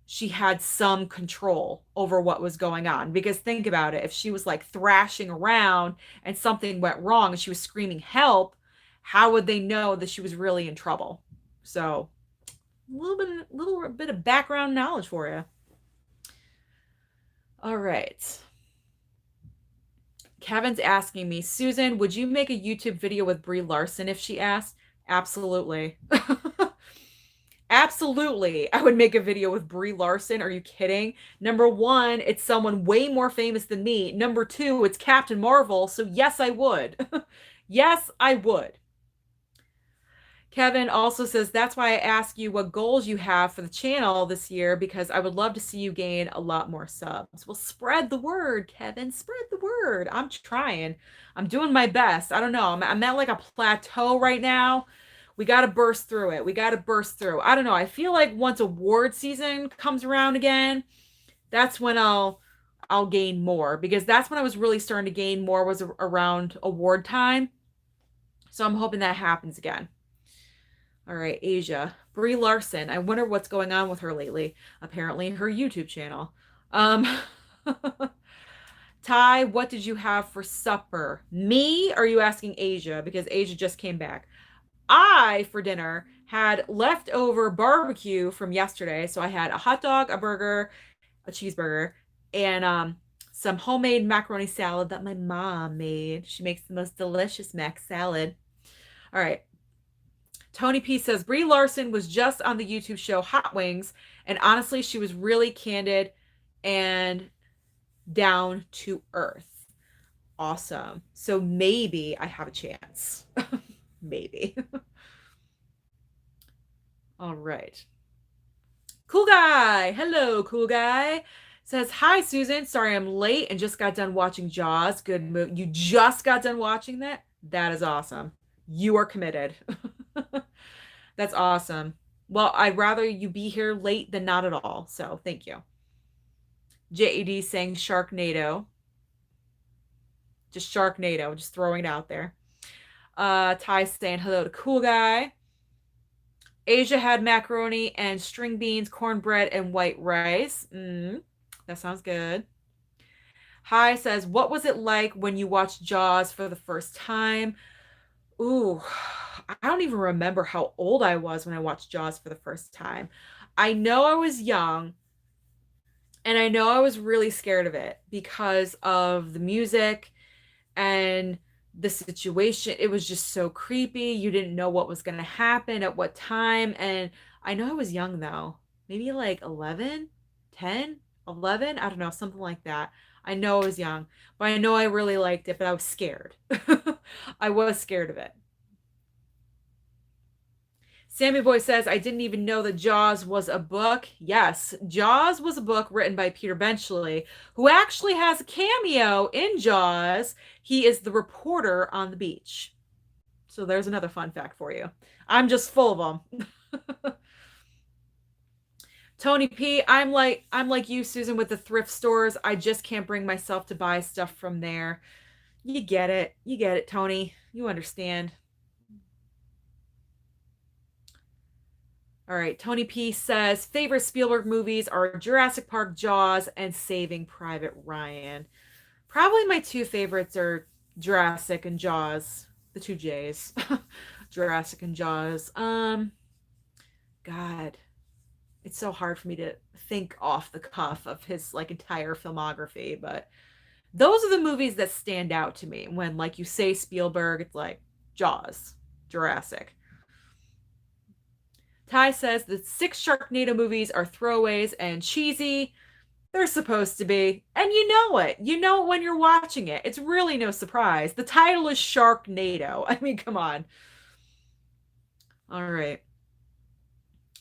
she had some control over what was going on. Because think about it, if she was like thrashing around and something went wrong and she was screaming help, how would they know that she was really in trouble? So a little bit of background knowledge for you. All right. Kevin's asking me, Susan, would you make a YouTube video with Brie Larson if she asked? Absolutely. Absolutely. I would make a video with Brie Larson. Are you kidding? Number one, it's someone way more famous than me. Number two, it's Captain Marvel. So yes, I would. Yes, I would. Kevin also says, that's why I ask you what goals you have for the channel this year, because I would love to see you gain a lot more subs. Well, spread the word, Kevin. Spread the word. I'm trying. I'm doing my best. I don't know. I'm at like a plateau right now. We got to burst through it. We got to burst through. I don't know. I feel like once award season comes around again, that's when I'll gain more, because that's when I was really starting to gain more, was around award time. So I'm hoping that happens again. All right, Asia. Brie Larson. I wonder what's going on with her lately. Apparently, her YouTube channel. Um, Ty, what did you have for supper? Me? Or are you asking Asia? Because Asia just came back. I, for dinner, had leftover barbecue from yesterday. So I had a hot dog, a burger, a cheeseburger, and some homemade macaroni salad that my mom made. She makes the most delicious mac salad. All right. Tony P says Brie Larson was just on the YouTube show Hot Wings, and honestly, she was really candid and down to earth. Awesome. So maybe I have a chance. Maybe. All right. Cool guy. Hello, cool guy. Says, hi, Susan. Sorry I'm late and just got done watching Jaws. Good movie. You just got done watching that? That is awesome. You are committed. That's awesome. Well, I'd rather you be here late than not at all. So thank you. JED saying Sharknado. Just Sharknado. Just throwing it out there. Ty saying hello to cool guy. Asia had macaroni and string beans, cornbread, and white rice. That sounds good. Hi says, what was it like when you watched Jaws for the first time? Ooh, I don't even remember how old I was when I watched Jaws for the first time. I know I was young, and I know I was really scared of it because of the music and the situation. It was just so creepy. You didn't know what was going to happen at what time. And I know I was young though, maybe like 11, 10, 11. I don't know, something like that. I know I was young, but I know I really liked it, but I was scared. I was scared of it. Sammy Boy says, I didn't even know that Jaws was a book. Yes, Jaws was a book written by Peter Benchley, who actually has a cameo in Jaws. He is the reporter on the beach. So there's another fun fact for you. I'm just full of them. Tony P, I'm like you, Susan, with the thrift stores. I just can't bring myself to buy stuff from there. You get it. You get it, Tony. You understand. All right, Tony P says favorite Spielberg movies are Jurassic Park, Jaws, and Saving Private Ryan. Probably my two favorites are Jurassic and Jaws, the two J's. Jurassic and Jaws. God, it's so hard for me to think off the cuff of his like entire filmography, but those are the movies that stand out to me when like you say Spielberg, it's like Jaws, Jurassic. Ty says the 6 Sharknado movies are throwaways and cheesy. They're supposed to be. And you know it. You know it when you're watching it. It's really no surprise. The title is Sharknado. I mean, come on. All right.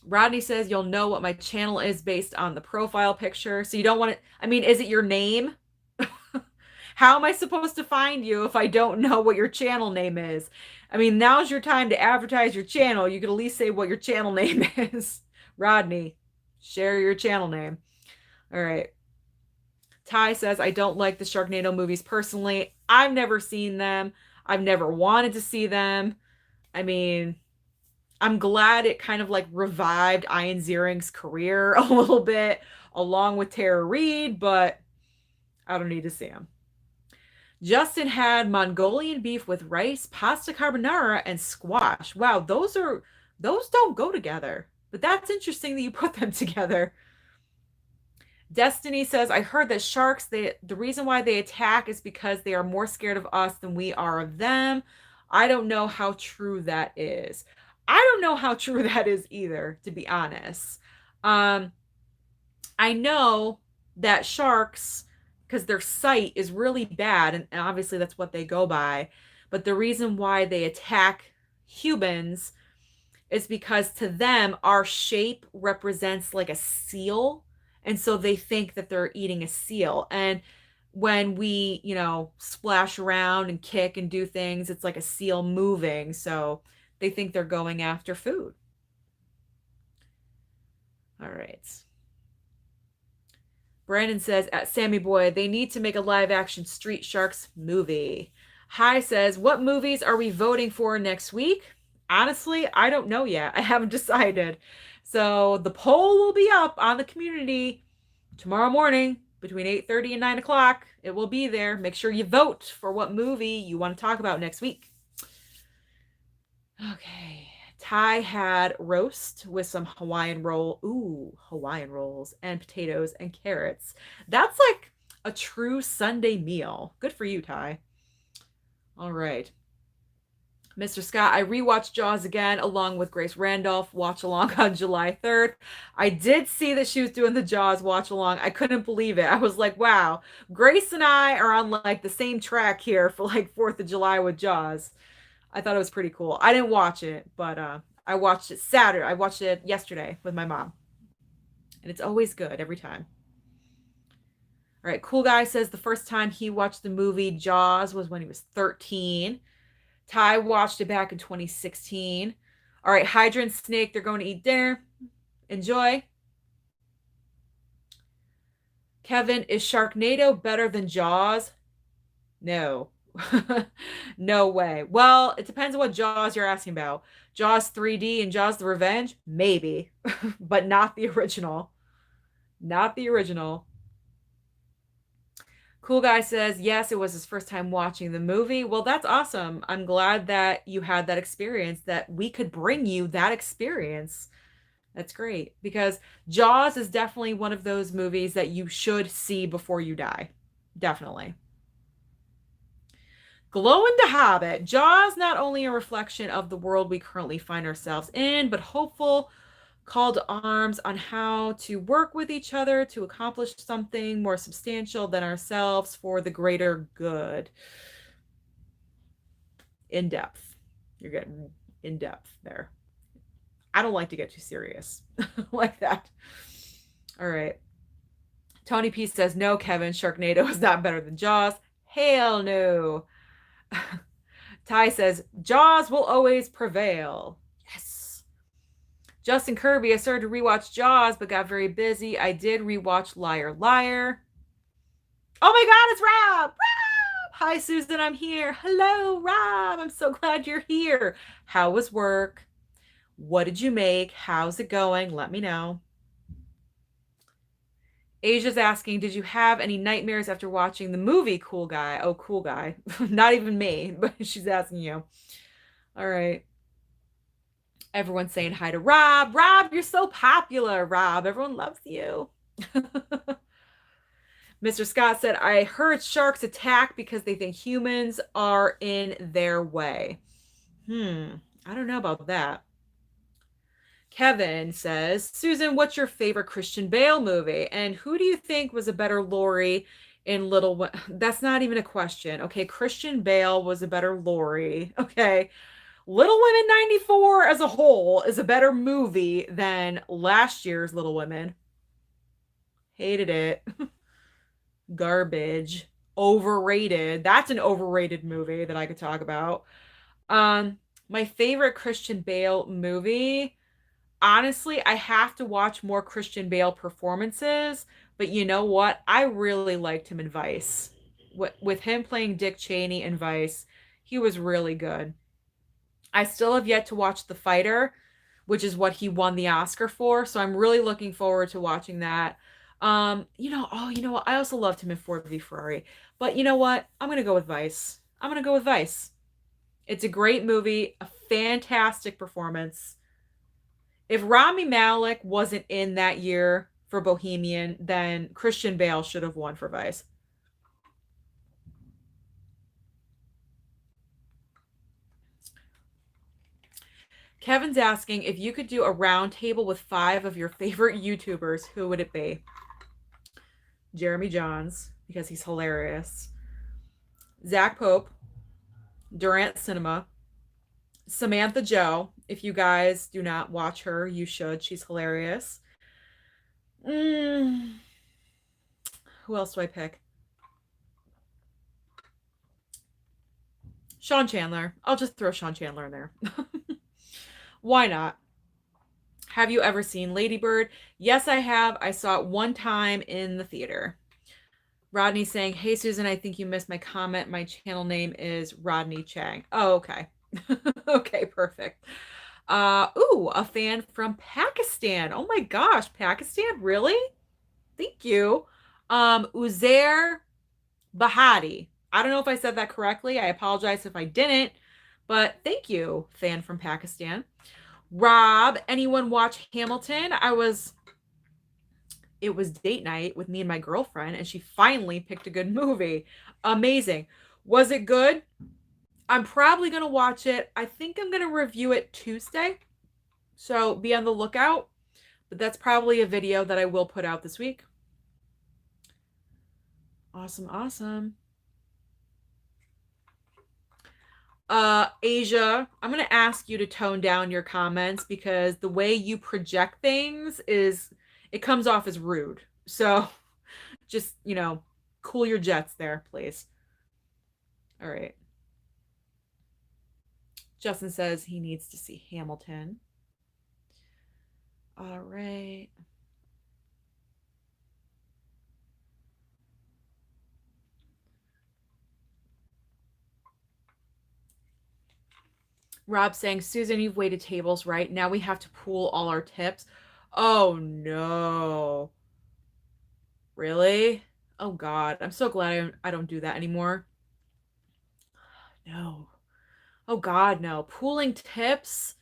Rodney says you'll know what my channel is based on the profile picture. So you don't want to, I mean, is it your name? How am I supposed to find you if I don't know what your channel name is? I mean, now's your time to advertise your channel. You could at least say what your channel name is. Rodney, share your channel name. All right. Ty says, I don't like the Sharknado movies personally. I've never seen them. I've never wanted to see them. I mean, I'm glad it kind of like revived Ian Ziering's career a little bit, along with Tara Reid, but I don't need to see him. Justin had Mongolian beef with rice, pasta carbonara, and squash. Wow, those don't go together. But that's interesting that you put them together. Destiny says, I heard that sharks, the reason why they attack is because they are more scared of us than we are of them. I don't know how true that is. I don't know how true that is either, to be honest. I know that sharks, because their sight is really bad, and obviously that's what they go by, but the reason why they attack humans is because to them, our shape represents like a seal, and so they think that they're eating a seal. And when we, splash around and kick and do things, it's like a seal moving, so they think they're going after food. All right. Brandon says, at Sammy Boy, they need to make a live action Street Sharks movie. Hi says, what movies are we voting for next week? Honestly, I don't know yet. I haven't decided. So the poll will be up on the community tomorrow morning between 8:30 and 9 o'clock. It will be there. Make sure you vote for what movie you want to talk about next week. Okay. Ty had roast with some Hawaiian rolls and potatoes and carrots. That's like a true Sunday meal. Good for you, Ty. All right. Mr. Scott, I rewatched Jaws again along with Grace Randolph watch along on July 3rd. I did see that she was doing the Jaws watch along. I couldn't believe it. I was like, wow, Grace and I are on like the same track here for like 4th of July with Jaws. I thought it was pretty cool. I didn't watch it, but I watched it Saturday. I watched it yesterday with my mom. And it's always good every time. All right, Cool Guy says the first time he watched the movie Jaws was when he was 13. Ty watched it back in 2016. All right, Hydra and Snake, they're going to eat dinner. Enjoy. Kevin, is Sharknado better than Jaws? No. No way. Well, it depends on what Jaws you're asking about. Jaws 3D and Jaws the Revenge? Maybe. But not the original. Not the original. Cool Guy says, yes, it was his first time watching the movie. Well, that's awesome. I'm glad that you had that experience, that we could bring you that experience. That's great, because Jaws is definitely one of those movies that you should see before you die. Definitely. Glow in the Hobbit. Jaws not only a reflection of the world we currently find ourselves in, but hopeful call to arms on how to work with each other to accomplish something more substantial than ourselves for the greater good. In depth. You're getting in depth there. I don't like to get too serious like that. All right. Tony P says, no, Kevin, Sharknado is not better than Jaws. Hell no. Ty says, Jaws will always prevail. Yes. Justin Kirby, I started to rewatch Jaws, but got very busy. I did rewatch Liar Liar. Oh my God, it's Rob! Rob! Hi, Susan, I'm here. Hello, Rob. I'm so glad you're here. How was work? What did you make? How's it going? Let me know. Asia's asking, did you have any nightmares after watching the movie Cool Guy? Oh, Cool Guy. Not even me, but she's asking you. All right. Everyone's saying hi to Rob. Rob, you're so popular, Rob. Everyone loves you. Mr. Scott said, I heard sharks attack because they think humans are in their way. I don't know about that. Kevin says, Susan, what's your favorite Christian Bale movie? And who do you think was a better Laurie in Little That's not even a question. Okay, Christian Bale was a better Laurie. Okay. Little Women 94 as a whole is a better movie than last year's Little Women. Hated it. Garbage. Overrated. That's an overrated movie that I could talk about. My favorite Christian Bale movie, honestly, I have to watch more Christian Bale performances, but you know what? I really liked him in Vice. With him playing Dick Cheney in Vice, he was really good. I still have yet to watch The Fighter, which is what he won the Oscar for, so I'm really looking forward to watching that. You know what? I also loved him in Ford v Ferrari. But you know what? I'm gonna go with Vice. I'm gonna go with Vice. It's a great movie, a fantastic performance. If Rami Malek wasn't in that year for Bohemian, then Christian Bale should have won for Vice. Kevin's asking if you could do a round table with 5 of your favorite YouTubers, who would it be? Jeremy Johns, because he's hilarious. Zach Pope, Durant Cinema, Samantha Joe. If you guys do not watch her, you should. She's hilarious. Who else do I pick? Sean Chandler. I'll just throw Sean Chandler in there. Why not? Have you ever seen Lady Bird? Yes, I have. I saw it one time in the theater. Rodney saying, hey, Susan, I think you missed my comment. My channel name is Rodney Chang. Oh, okay. Okay, perfect. A fan from Pakistan. Oh my gosh, Pakistan? Really? Thank you. Uzair Bahadi. I don't know if I said that correctly. I apologize if I didn't, but thank you, fan from Pakistan. Rob, anyone watch Hamilton? It was date night with me and my girlfriend, and she finally picked a good movie. Amazing. Was it good? I'm probably going to watch it. I think I'm going to review it Tuesday. So be on the lookout. But that's probably a video that I will put out this week. Awesome, awesome. Asia, I'm going to ask you to tone down your comments because the way you project things it comes off as rude. So just, cool your jets there, please. All right. Justin says he needs to see Hamilton. All right. Rob saying, Susan, you've waited tables, right? Now we have to pool all our tips. Oh, no. Really? Oh, God. I'm so glad I don't do that anymore. No. Oh, God, no. Pooling tips?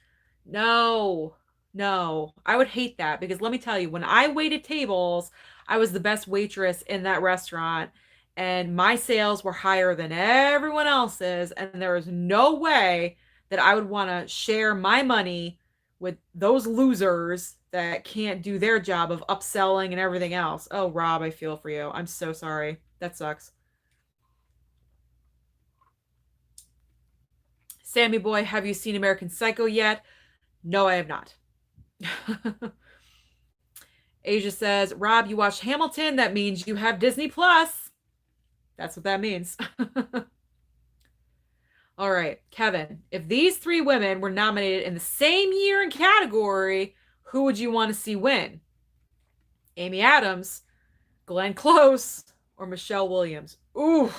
No. No. I would hate that because let me tell you, when I waited tables, I was the best waitress in that restaurant and my sales were higher than everyone else's. And there was no way that I would want to share my money with those losers that can't do their job of upselling and everything else. Oh, Rob, I feel for you. I'm so sorry. That sucks. Sammy Boy, have you seen American Psycho yet? No, I have not. Asia says, Rob, you watched Hamilton. That means you have Disney Plus. That's what that means. All right, Kevin, if these 3 women were nominated in the same year and category, who would you want to see win? Amy Adams, Glenn Close, or Michelle Williams? Ooh,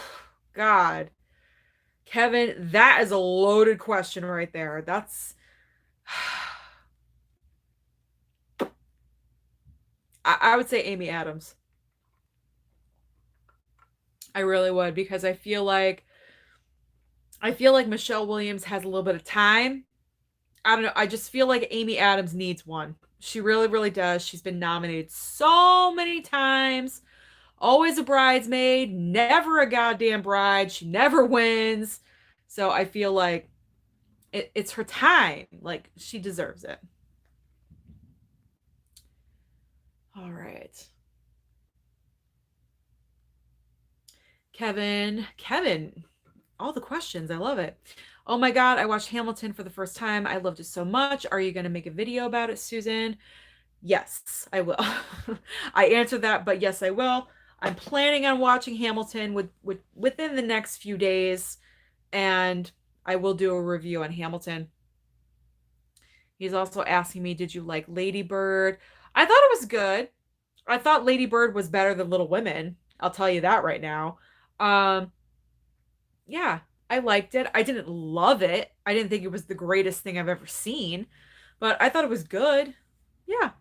God. Kevin, that is a loaded question right there. I would say Amy Adams. I really would because I feel like Michelle Williams has a little bit of time I don't know. I just feel like Amy Adams needs one. She really, really does. She's been nominated so many times. Always a bridesmaid, never a goddamn bride. She never wins. So I feel like it's her time. Like, she deserves it. All right. Kevin, all the questions. I love it. Oh my God, I watched Hamilton for the first time. I loved it so much. Are you going to make a video about it, Susan? Yes, I will. I answered that, but yes, I will. I'm planning on watching Hamilton within the next few days, and I will do a review on Hamilton. He's also asking me, did you like Lady Bird? I thought it was good. I thought Lady Bird was better than Little Women. I'll tell you that right now. Um, yeah, I liked it. I didn't love it. I didn't think it was the greatest thing I've ever seen, but I thought it was good. Yeah.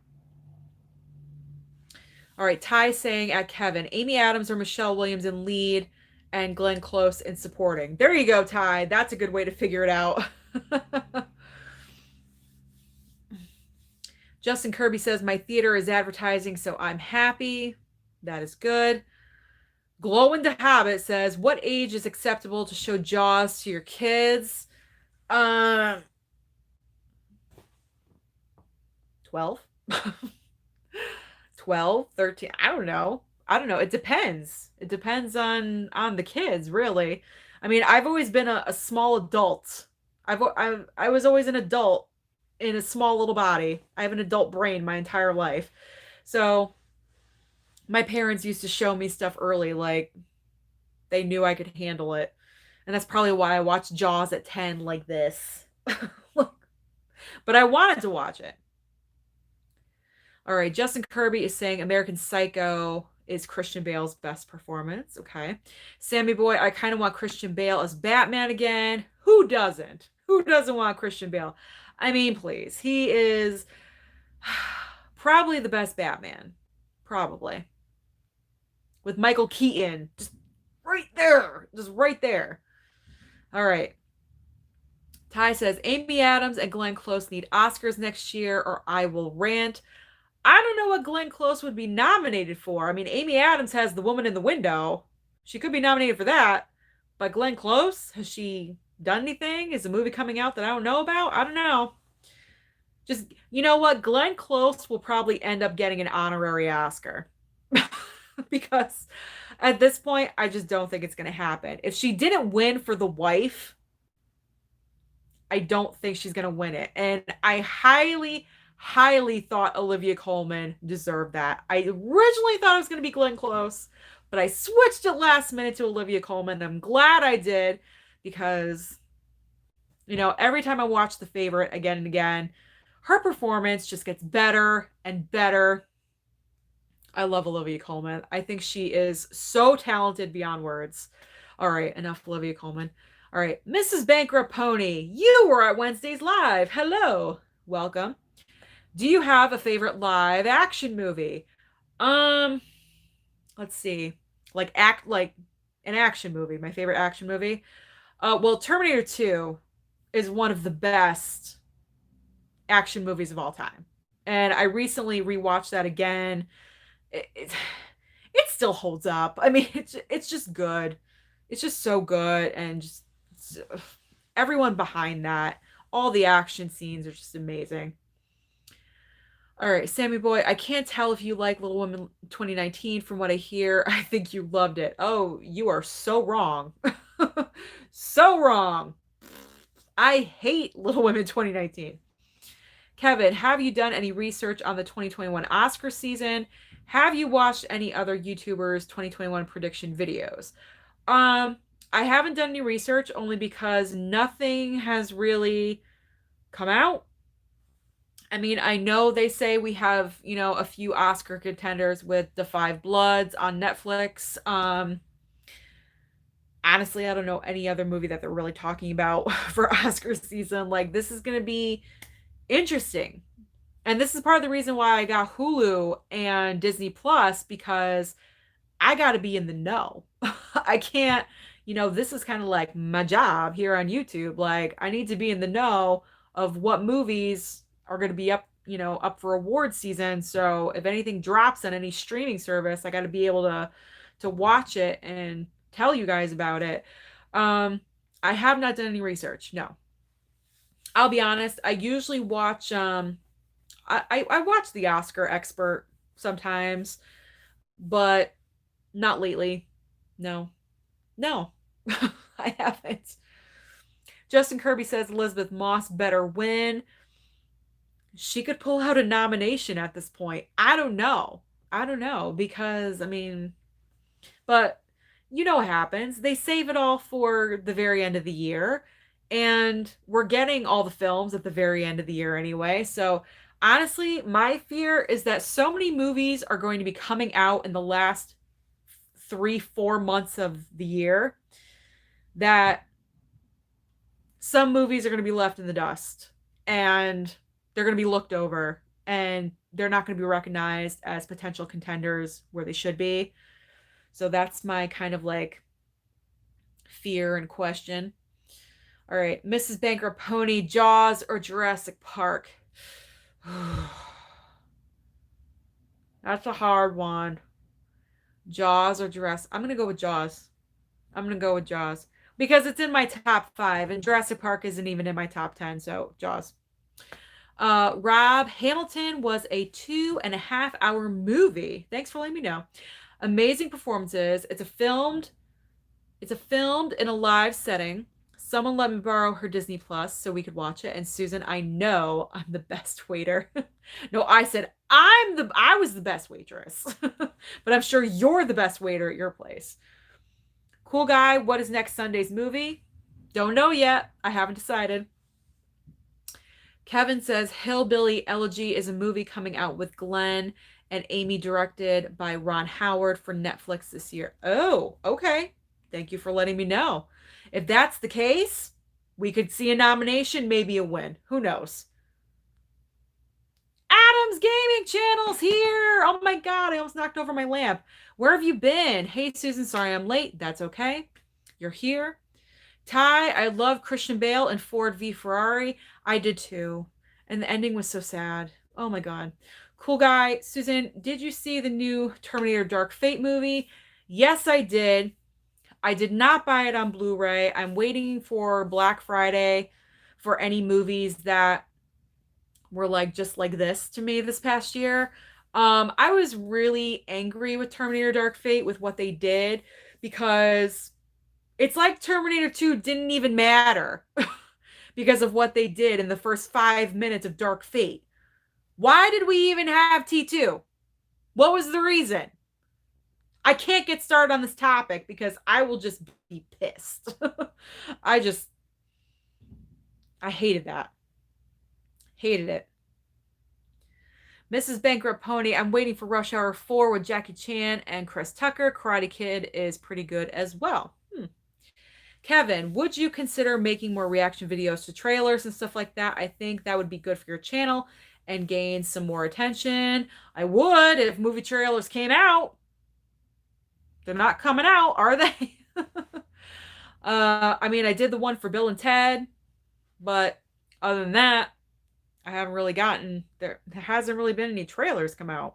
All right, Ty saying at Kevin, Amy Adams or Michelle Williams in lead and Glenn Close in supporting. There you go, Ty. That's a good way to figure it out. Justin Kirby says, my theater is advertising, so I'm happy. That is good. Glow into Habit says, what age is acceptable to show Jaws to your kids? 12? 12, 13. I don't know. It depends. It depends on the kids, really. I mean, I've always been a small adult. I was always an adult in a small little body. I have an adult brain my entire life. So my parents used to show me stuff early, like they knew I could handle it. And that's probably why I watched Jaws at 10 like this. But I wanted to watch it. All right, Justin Kirby is saying American Psycho is Christian Bale's best performance. Okay. Sammy Boy, I kind of want Christian Bale as Batman again. Who doesn't? Who doesn't want Christian Bale? I mean, please. He is probably the best Batman. Probably. With Michael Keaton. Just right there. Just right there. All right. Ty says Amy Adams and Glenn Close need Oscars next year or I will rant. I don't know what Glenn Close would be nominated for. I mean, Amy Adams has The Woman in the Window. She could be nominated for that. But Glenn Close, has she done anything? Is a movie coming out that I don't know about? I don't know. Just, you know what? Glenn Close will probably end up getting an honorary Oscar. Because at this point, I just don't think it's going to happen. If she didn't win for The Wife, I don't think she's going to win it. And I highly thought Olivia Colman deserved that. I originally thought it was going to be Glenn Close, but I switched it last minute to Olivia Colman. I'm glad I did because, you know, every time I watch The Favorite again and again, her performance just gets better and better. I love Olivia Colman. I think she is so talented beyond words. All right, enough Olivia Colman. All right, Mrs. Bankrupt Pony, you were at Wednesday's Live. Hello. Welcome. Do you have a favorite live action movie? Let's see. Like an action movie. My favorite action movie. Well, Terminator 2 is one of the best action movies of all time. And I recently rewatched that again. It still holds up. I mean, it's just good. It's just so good and just everyone behind that. All the action scenes are just amazing. All right, Sammy Boy, I can't tell if you like Little Women 2019 from what I hear. I think you loved it. Oh, you are so wrong. So wrong. I hate Little Women 2019. Kevin, have you done any research on the 2021 Oscar season? Have you watched any other YouTubers' 2021 prediction videos? I haven't done any research only because nothing has really come out. I mean, I know they say we have, you know, a few Oscar contenders with The Five Bloods on Netflix. Honestly, I don't know any other movie that they're really talking about for Oscar season. Like, this is going to be interesting. And this is part of the reason why I got Hulu and Disney Plus, because I got to be in the know. I can't, you know, this is kind of like my job here on YouTube. Like, I need to be in the know of what movies are going to be up, up for award season. So if anything drops on any streaming service, I got to be able to watch it and tell you guys about it. I have not done any research. No. I'll be honest, I usually watch I watch the Oscar Expert sometimes, but not lately. No. No. I haven't. Justin Kirby says Elizabeth Moss better win. She could pull out a nomination at this point. I don't know. I don't know because but you know what happens. They save it all for the very end of the year, and we're getting all the films at the very end of the year anyway. So honestly, my fear is that so many movies are going to be coming out in the last 3-4 months of the year that some movies are going to be left in the dust, and they're going to be looked over, and they're not going to be recognized as potential contenders where they should be. So that's my kind of like fear and question. All right, Mrs. Banker Pony, Jaws or Jurassic Park? That's a hard one. Jaws or Jurassic? I'm going to go with Jaws. I'm going to go with Jaws because it's in my top 5, and Jurassic Park isn't even in my top 10, so Jaws. Rob, Hamilton was a 2.5-hour movie. Thanks for letting me know. Amazing performances. It's a filmed in a live setting. Someone let me borrow her Disney Plus so we could watch it. And Susan, I know I'm the best waiter. No, I said I was the best waitress. But I'm sure you're the best waiter at your place. Cool guy, what is next Sunday's movie? Don't know yet. I haven't decided. Kevin says Hillbilly Elegy is a movie coming out with Glenn and Amy, directed by Ron Howard for Netflix this year. Oh, okay. Thank you for letting me know. If that's the case, we could see a nomination, maybe a win. Who knows? Adam's Gaming Channel's here. Oh my God, I almost knocked over my lamp. Where have you been? Hey, Susan, sorry I'm late. That's okay. You're here. Ty, I love Christian Bale and Ford v Ferrari. I did too. And the ending was so sad. Oh my God. Cool guy. Susan, did you see the new Terminator Dark Fate movie? Yes, I did. I did not buy it on Blu-ray. I'm waiting for Black Friday for any movies that were like just like this to me this past year. I was really angry with Terminator Dark Fate with what they did because it's like Terminator 2 didn't even matter because of what they did in the first 5 minutes of Dark Fate. Why did we even have T2? What was the reason? I can't get started on this topic because I will just be pissed. I hated that. Hated it. Mrs. Bankrupt Pony, I'm waiting for Rush Hour 4 with Jackie Chan and Chris Tucker. Karate Kid is pretty good as well. Kevin, would you consider making more reaction videos to trailers and stuff like that? I think that would be good for your channel and gain some more attention. I would if movie trailers came out. They're not coming out, are they? I did the one for Bill and Ted, but other than that, I haven't really there hasn't really been any trailers come out.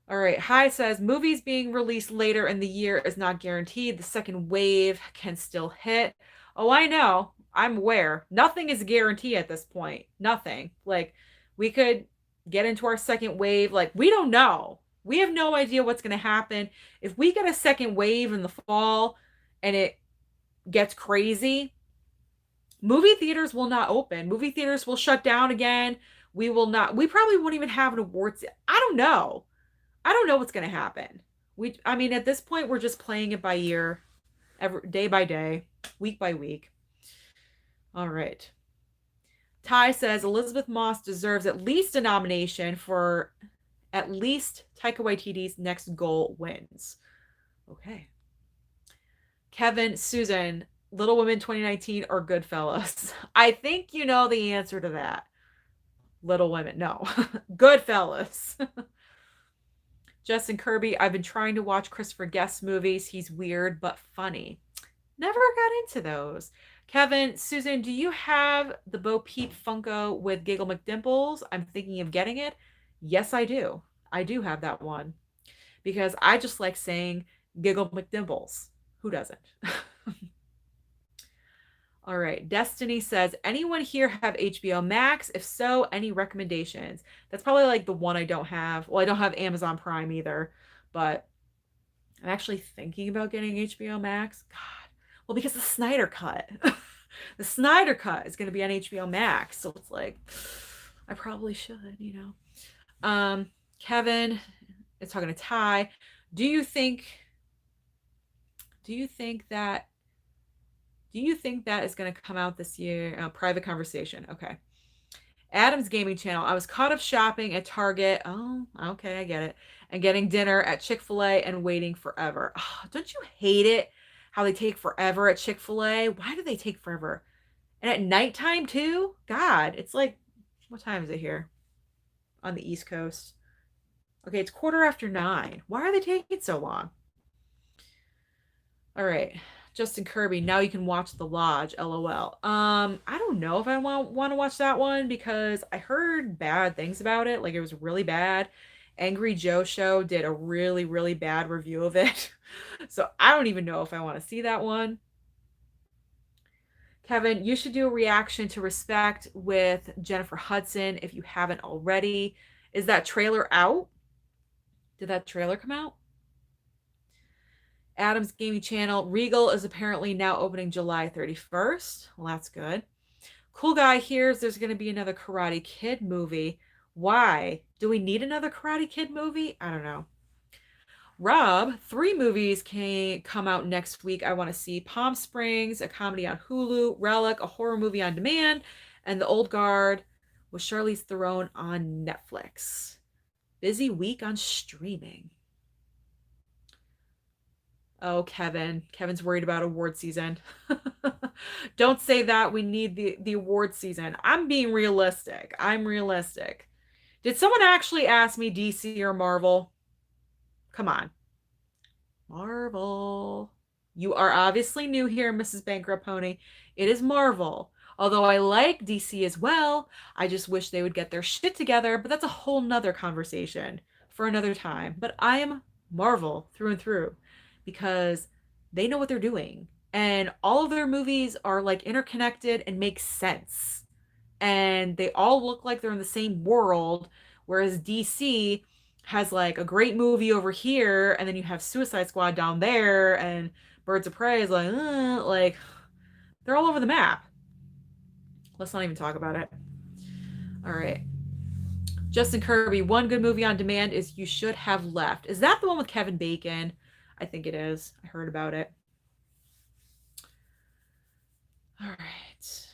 All right. Hi says movies being released later in the year is not guaranteed. The second wave can still hit. Oh, I know. I'm aware. Nothing is a guarantee at this point. Nothing. Like, we could get into our second wave. Like, we don't know. We have no idea what's going to happen. If we get a second wave in the fall and it gets crazy, movie theaters will not open. Movie theaters will shut down again. We probably won't even have an awards. I don't know. I don't know what's going to happen. At this point, we're just playing it by ear, day by day, week by week. All right. Ty says Elizabeth Moss deserves at least a nomination for at least Taika Waititi's next goal wins. Okay. Kevin, Susan, Little Women 2019 or Goodfellas? I think you know the answer to that. Little Women. No. Goodfellas. Justin Kirby, I've been trying to watch Christopher Guest movies. He's weird but funny. Never got into those. Kevin, Susan, do you have the Bo Peep Funko with Giggle McDimples? I'm thinking of getting it. Yes, I do. I do have that one because I just like saying Giggle McDimples. Who doesn't? All right. Destiny says, anyone here have HBO Max? If so, any recommendations? That's probably like the one I don't have. Well, I don't have Amazon Prime either, but I'm actually thinking about getting HBO Max. God. Well, because the Snyder Cut. The Snyder Cut is going to be on HBO Max. So it's like, I probably should, you know. Kevin is talking to Ty. Do you think that is going to come out this year? Private conversation. Okay. Adam's Gaming Channel. I was caught up shopping at Target. Oh, okay, I get it. And getting dinner at Chick-fil-A and waiting forever. Oh, don't you hate it how they take forever at Chick-fil-A? Why do they take forever? And at nighttime too? God, it's like, what time is it here on the East Coast? Okay, it's 9:15. Why are they taking so long? All right. Justin Kirby, now you can watch The Lodge, LOL. I don't know if I want to watch that one because I heard bad things about it. Like it was really bad. Angry Joe Show did a really, really bad review of it. So I don't even know if I want to see that one. Kevin, you should do a reaction to Respect with Jennifer Hudson if you haven't already. Is that trailer out? Did that trailer come out? Adam's Gaming Channel. Regal is apparently now opening July 31st. Well, that's good. Cool Guy hears there's going to be another Karate Kid movie. Why? Do we need another Karate Kid movie? I don't know. Rob, 3 movies can come out next week. I want to see Palm Springs, a comedy on Hulu, Relic, a horror movie on demand, and The Old Guard with Charlize Theron on Netflix. Busy week on streaming. Oh, Kevin. Kevin's worried about award season. Don't say that. We need the award season. I'm being realistic. I'm realistic. Did someone actually ask me DC or Marvel? Come on. Marvel. You are obviously new here, Mrs. Bankrupt Pony. It is Marvel. Although I like DC as well, I just wish they would get their shit together, but that's a whole nother conversation for another time. But I am Marvel through and through because they know what they're doing. And all of their movies are like interconnected and make sense. And they all look like they're in the same world, whereas DC has like a great movie over here, and then you have Suicide Squad down there, and Birds of Prey is like they're all over the map. Let's not even talk about it. All right. Justin Kirby, one good movie on demand is You Should Have Left. Is that the one with Kevin Bacon? I think it is. I heard about it. All right.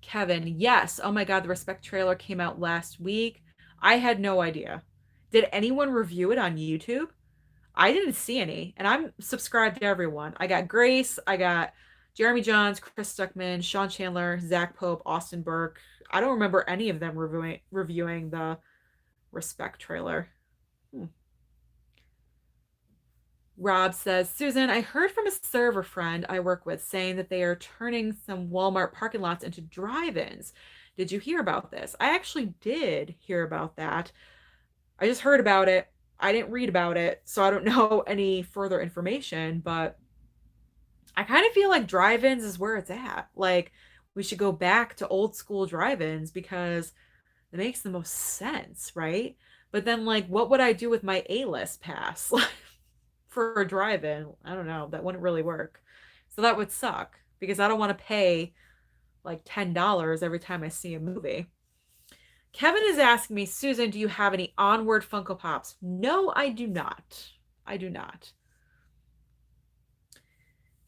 Kevin, yes. Oh my God, the Respect trailer came out last week. I had no idea. Did anyone review it on YouTube? I didn't see any, and I'm subscribed to everyone. I got Grace, I got Jeremy Johns, Chris Stuckman, Sean Chandler, Zach Pope, Austin Burke. I don't remember any of them reviewing the Respect trailer. Rob says, Susan, I heard from a server friend I work with saying that they are turning some Walmart parking lots into drive-ins. Did you hear about this? I actually did hear about that. I just heard about it. I didn't read about it, so I don't know any further information, but I kind of feel like drive-ins is where it's at. Like, we should go back to old school drive-ins because it makes the most sense, right? But then, like, what would I do with my A-list pass for a drive-in? I don't know. That wouldn't really work. So that would suck because I don't want to pay like $10 every time I see a movie. Kevin is asking me, Susan, do you have any Onward Funko Pops? No, I do not. I do not.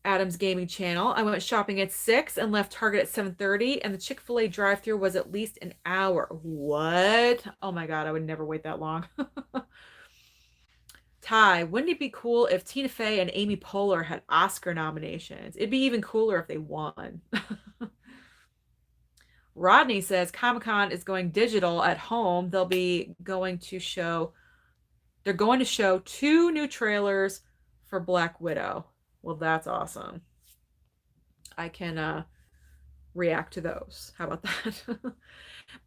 Adam's Gaming Channel. I went shopping at 6 and left Target at 7:30, and the Chick-fil-A drive-thru was at least an hour. What? Oh my God, I would never wait that long. Ty, wouldn't it be cool if Tina Fey and Amy Poehler had Oscar nominations? It'd be even cooler if they won. Rodney says Comic-Con is going digital at home. They're going to show 2 new trailers for Black Widow. Well, that's awesome. I can react to those. How about that?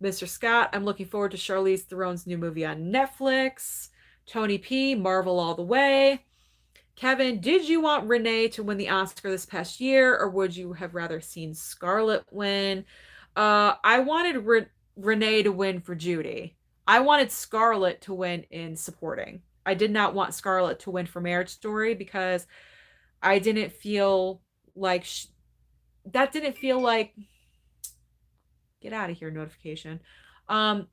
Mr. Scott, I'm looking forward to Charlize Theron's new movie on Netflix. Tony P, Marvel all the way. Kevin, did you want Renee to win the Oscar this past year, or would you have rather seen Scarlett win? I wanted Renee to win for Judy. I wanted Scarlett to win in supporting. I did not want Scarlett to win for Marriage Story because I didn't feel like that didn't feel like get out of here notification. Um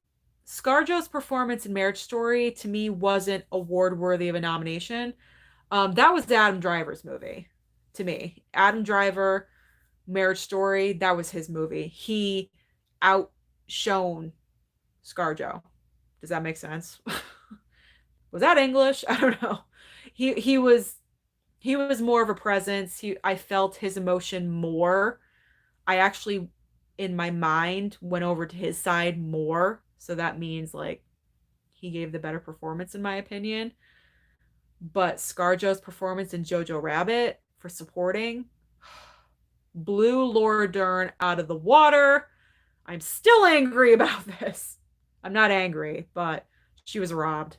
ScarJo's performance in Marriage Story to me wasn't award worthy of a nomination. That was Adam Driver's movie to me. Adam Driver, Marriage Story, that was his movie. He outshone ScarJo. Does that make sense? Was that English? I don't know. He was more of a presence. I felt his emotion more. I actually in my mind went over to his side more. So that means like he gave the better performance in my opinion. But ScarJo's performance in Jojo Rabbit for supporting blew Laura Dern out of the water. I'm still angry about this. I'm not angry, but she was robbed.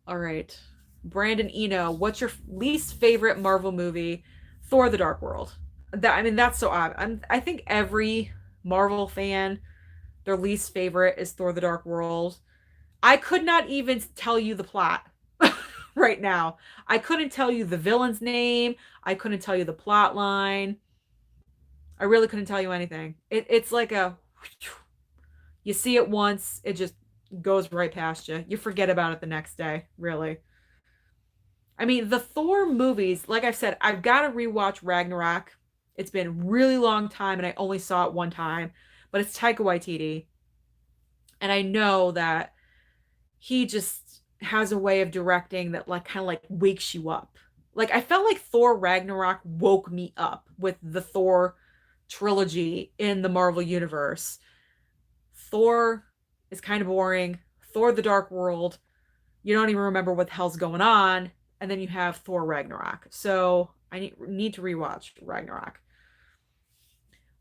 All right. Brandon Eno, what's your least favorite Marvel movie? Thor the Dark World. That's so odd. I think every Marvel fan, their least favorite is Thor the Dark World. I could not even tell you the plot right now. I couldn't tell you the villain's name. I couldn't tell you the plot line. I really couldn't tell you anything. It's like you see it once, it just goes right past you. You forget about it the next day, really. I mean, the Thor movies, like I've said, I've got to rewatch Ragnarok. It's been a really long time and I only saw it one time, but it's Taika Waititi. And I know that he just has a way of directing that like kind of like wakes you up. Like I felt like Thor Ragnarok woke me up with the Thor trilogy in the Marvel universe. Thor is kind of boring. Thor the Dark World, you don't even remember what the hell's going on, and then you have Thor Ragnarok. So I need to rewatch Ragnarok.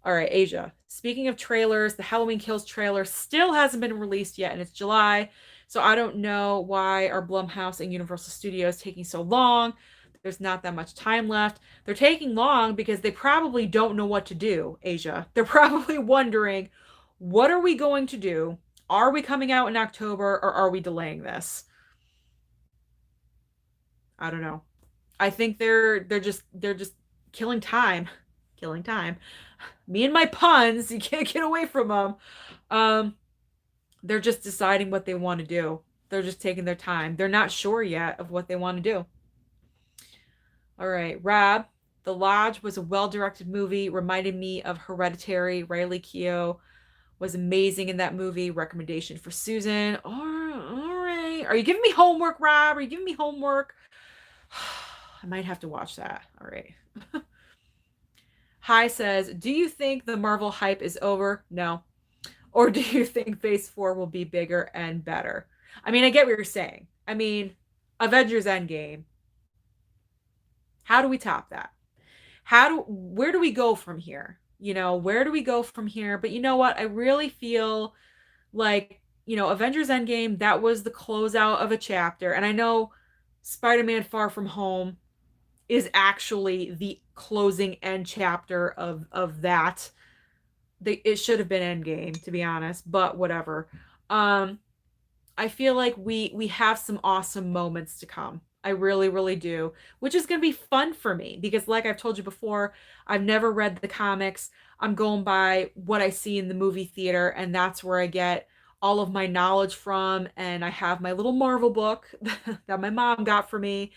All right, Asia. Speaking of trailers, the Halloween Kills trailer still hasn't been released yet, and it's July. So I don't know why our Blumhouse and Universal Studios taking so long. There's not that much time left. They're taking long because they probably don't know what to do, Asia. They're probably wondering, what are we going to do? Are we coming out in October or are we delaying this? I don't know. I think they're just killing time. Killing time. Me and my puns, you can't get away from them. They're just deciding what they want to do. They're just taking their time. They're not sure yet of what they want to do. All right, Rob. The Lodge was a well-directed movie. Reminded me of Hereditary. Riley Keough was amazing in that movie. Recommendation for Susan. All right. Are you giving me homework, Rob? Are you giving me homework? I might have to watch that. All right. Hi says, do you think the Marvel hype is over? No. Or do you think Phase 4 will be bigger and better? I mean, I get what you're saying. I mean, Avengers Endgame. How do we top that? Where do we go from here? Where do we go from here? But you know what? I really feel like, Avengers Endgame, that was the closeout of a chapter. And I know Spider-Man Far From Home is actually the closing end chapter of that. It should have been Endgame, to be honest, but whatever. I feel like we have some awesome moments to come. I really, really do, which is going to be fun for me because like I've told you before, I've never read the comics. I'm going by what I see in the movie theater, and that's where I get all of my knowledge from. And I have my little Marvel book that my mom got for me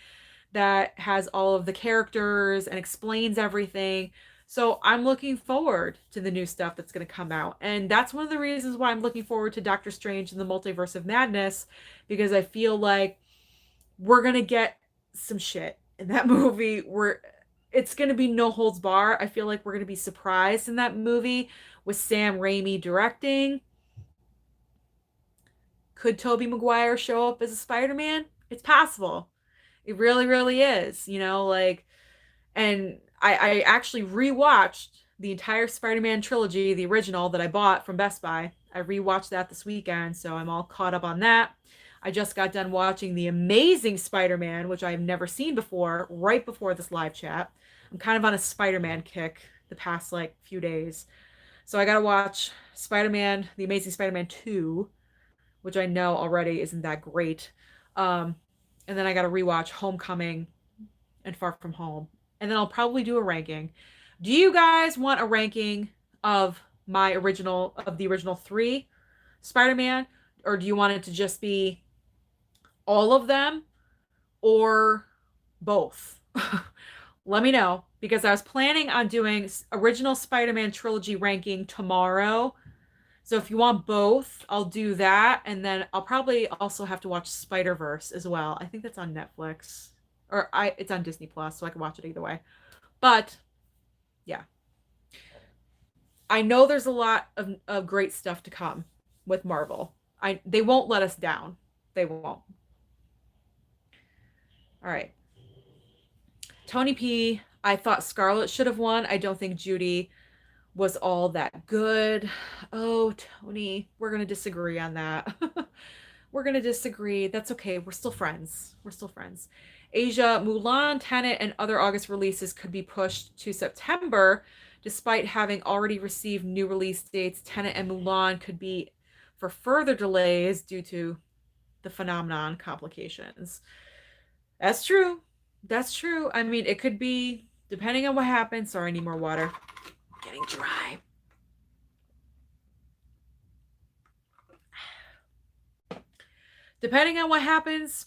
that has all of the characters and explains everything. So I'm looking forward to the new stuff that's going to come out. And that's one of the reasons why I'm looking forward to Doctor Strange and the Multiverse of Madness, because I feel like we're going to get some shit in that movie. It's going to be no holds bar. I feel like we're going to be surprised in that movie with Sam Raimi directing. Could Tobey Maguire show up as a Spider-Man? It's possible. It really, really is, like, and I actually rewatched the entire Spider-Man trilogy, the original that I bought from Best Buy. I rewatched that this weekend, so I'm all caught up on that. I just got done watching The Amazing Spider-Man, which I've never seen before, right before this live chat. I'm kind of on a Spider-Man kick the past like few days. So I got to watch Spider-Man, The Amazing Spider-Man 2, which I know already isn't that great. Um, and then I got to rewatch Homecoming and Far From Home. And then I'll probably do a ranking. Do you guys want a ranking of the original three Spider-Man? Or do you want it to just be all of them or both? Let me know because I was planning on doing original Spider-Man trilogy ranking tomorrow. So if you want both, I'll do that. And then I'll probably also have to watch Spider-Verse as well. I think that's on Netflix. It's on Disney Plus, so I can watch it either way. But yeah. I know there's a lot of great stuff to come with Marvel. They won't let us down. They won't. All right. Tony P, I thought Scarlett should have won. I don't think Judy was all that good. Oh, Tony, we're going to disagree on that. We're going to disagree. That's okay. We're still friends. We're still friends. Asia, Mulan, Tenet, and other August releases could be pushed to September. Despite having already received new release dates, Tenet and Mulan could be for further delays due to the phenomenon complications. That's true. That's true. I mean, it could be, depending on what happens. Sorry, I need more water. Getting dry. Depending on what happens,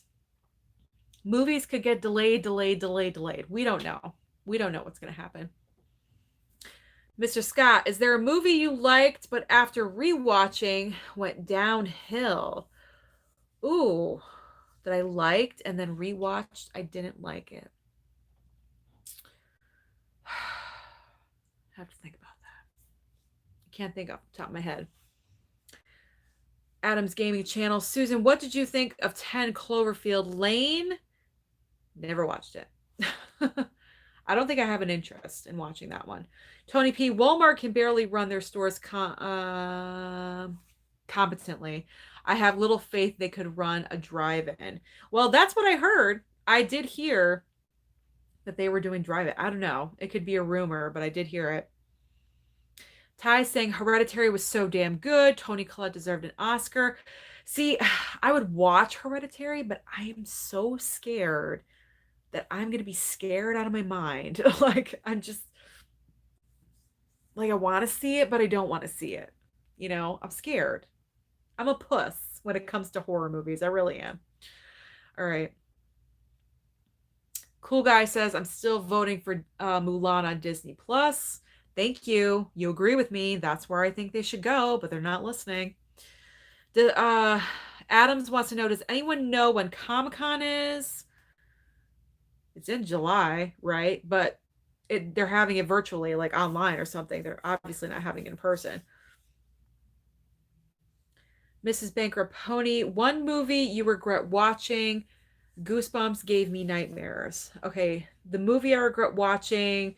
movies could get delayed. We don't know. We don't know what's going to happen. Mr. Scott, is there a movie you liked, but after rewatching went downhill? Ooh, that I liked and then rewatched, I didn't like it. I have to think about that. I can't think off the top of my head. Adam's Gaming Channel. Susan, what did you think of 10 Cloverfield Lane? Never watched it. I don't think I have an interest in watching that one. Tony P. Walmart can barely run their stores competently. I have little faith they could run a drive-in. Well, that's what I heard. I did hear that they were doing drive-in. I don't know. It could be a rumor, but I did hear it. Ty saying Hereditary was so damn good. Toni Collette deserved an Oscar. See, I would watch Hereditary, but I am so scared that I'm going to be scared out of my mind. I'm just, I want to see it, but I don't want to see it. I'm scared. I'm a puss when it comes to horror movies. I really am. All right. Cool Guy says, I'm still voting for Mulan on Disney Plus. Thank you. You agree with me. That's where I think they should go, but they're not listening. Adams wants to know, does anyone know when Comic-Con is? It's in July, right? But they're having it virtually, like online or something. They're obviously not having it in person. Mrs. Bankrupt Pony, one movie you regret watching. Goosebumps gave me nightmares. Okay, the movie I regret watching,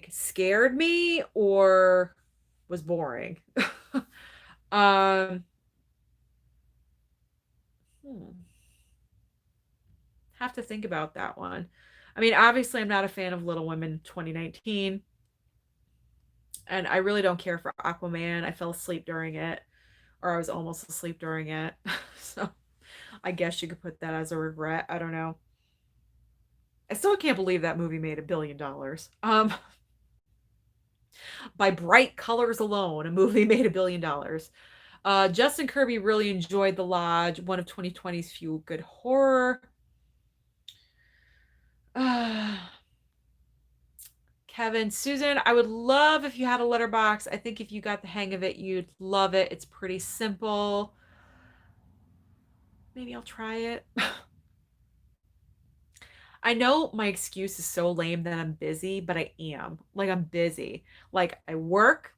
scared me or was boring. Have to think about that one. I mean, obviously I'm not a fan of Little Women 2019. And I really don't care for Aquaman. I fell asleep during it, or I was almost asleep during it. So I guess you could put that as a regret. I don't know. I still can't believe that movie made $1 billion. By bright colors alone, a movie made $1 billion. Justin Kirby really enjoyed The Lodge, one of 2020's few good horror. Kevin, Susan, I would love if you had a letterbox. I think if you got the hang of it, you'd love it. It's pretty simple. Maybe I'll try it. I know my excuse is so lame that I'm busy, but I am. I'm busy. I work,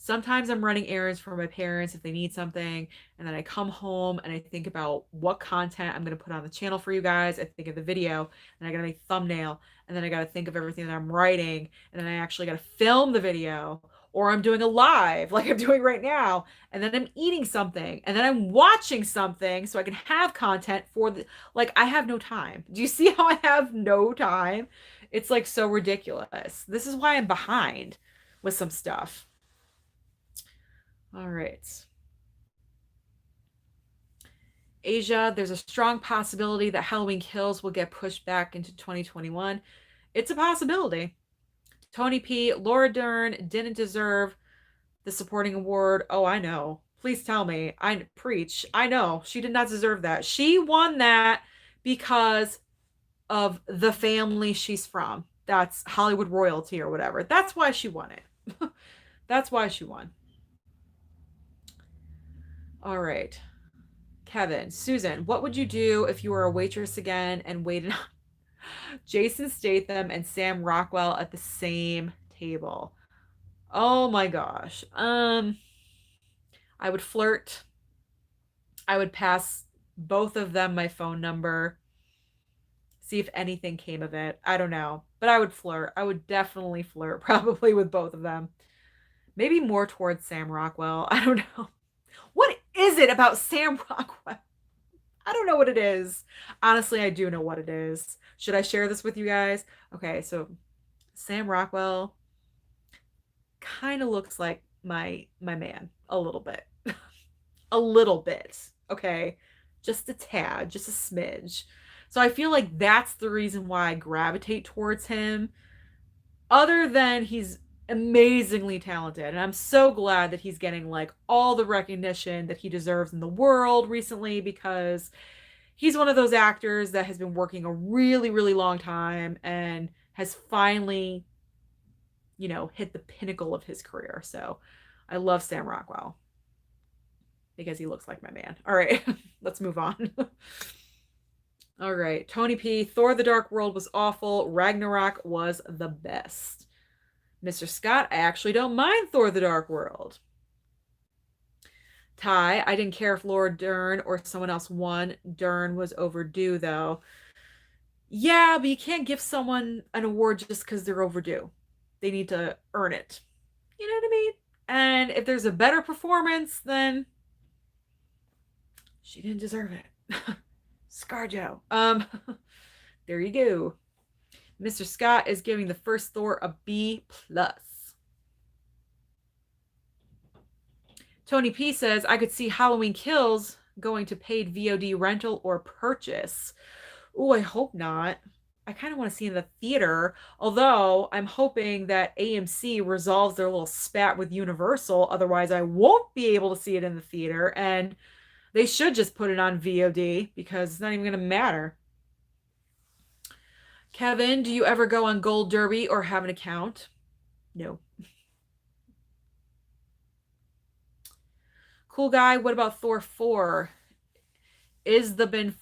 Sometimes I'm running errands for my parents if they need something, and then I come home and I think about what content I'm going to put on the channel for you guys. I think of the video, and I got to make thumbnail, and then I got to think of everything that I'm writing, and then I actually got to film the video, or I'm doing a live like I'm doing right now, and then I'm eating something, and then I'm watching something so I can have content for the like I have no time. Do you see how I have no time? It's like so ridiculous. This is why I'm behind with some stuff. All right. Asia, there's a strong possibility that Halloween Kills will get pushed back into 2021. It's a possibility. Tony P. Laura Dern didn't deserve the supporting award. Oh, I know. Please tell me. I preach. I know. She did not deserve that. She won that because of the family she's from. That's Hollywood royalty or whatever. That's why she won it. That's why she won. All right. Kevin, Susan, what would you do if you were a waitress again and waited on Jason Statham and Sam Rockwell at the same table? Oh my gosh. I would flirt. I would pass both of them my phone number. See if anything came of it. I don't know. But I would flirt. I would definitely flirt, probably with both of them. Maybe more towards Sam Rockwell. I don't know. What is it about Sam Rockwell? I don't know what it is. Honestly, I do know what it is. Should I share this with you guys? Okay, so Sam Rockwell kind of looks like my man a little bit. A little bit. Okay? Just a tad, just a smidge. So I feel like that's the reason why I gravitate towards him. Other than he's amazingly talented, and I'm so glad that he's getting like all the recognition that he deserves in the world recently, because he's one of those actors that has been working a really, really long time and has finally, hit the pinnacle of his career. So I love Sam Rockwell because he looks like my man. All right, let's move on. All right, Tony P. Thor: The Dark World was awful. Ragnarok was the best. Mr. Scott, I actually don't mind Thor: The Dark World. Ty, I didn't care if Laura Dern or someone else won. Dern was overdue, though. Yeah, but you can't give someone an award just because they're overdue. They need to earn it. You know what I mean? And if there's a better performance, then she didn't deserve it. Scarjo. There you go. Mr. Scott is giving the first Thor a B+. Tony P says, I could see Halloween Kills going to paid VOD rental or purchase. Oh, I hope not. I kind of want to see it in the theater, although I'm hoping that AMC resolves their little spat with Universal. Otherwise, I won't be able to see it in the theater, and they should just put it on VOD because it's not even going to matter. Kevin, do you ever go on Gold Derby or have an account? No. Cool guy, what about Thor 4? Is the bin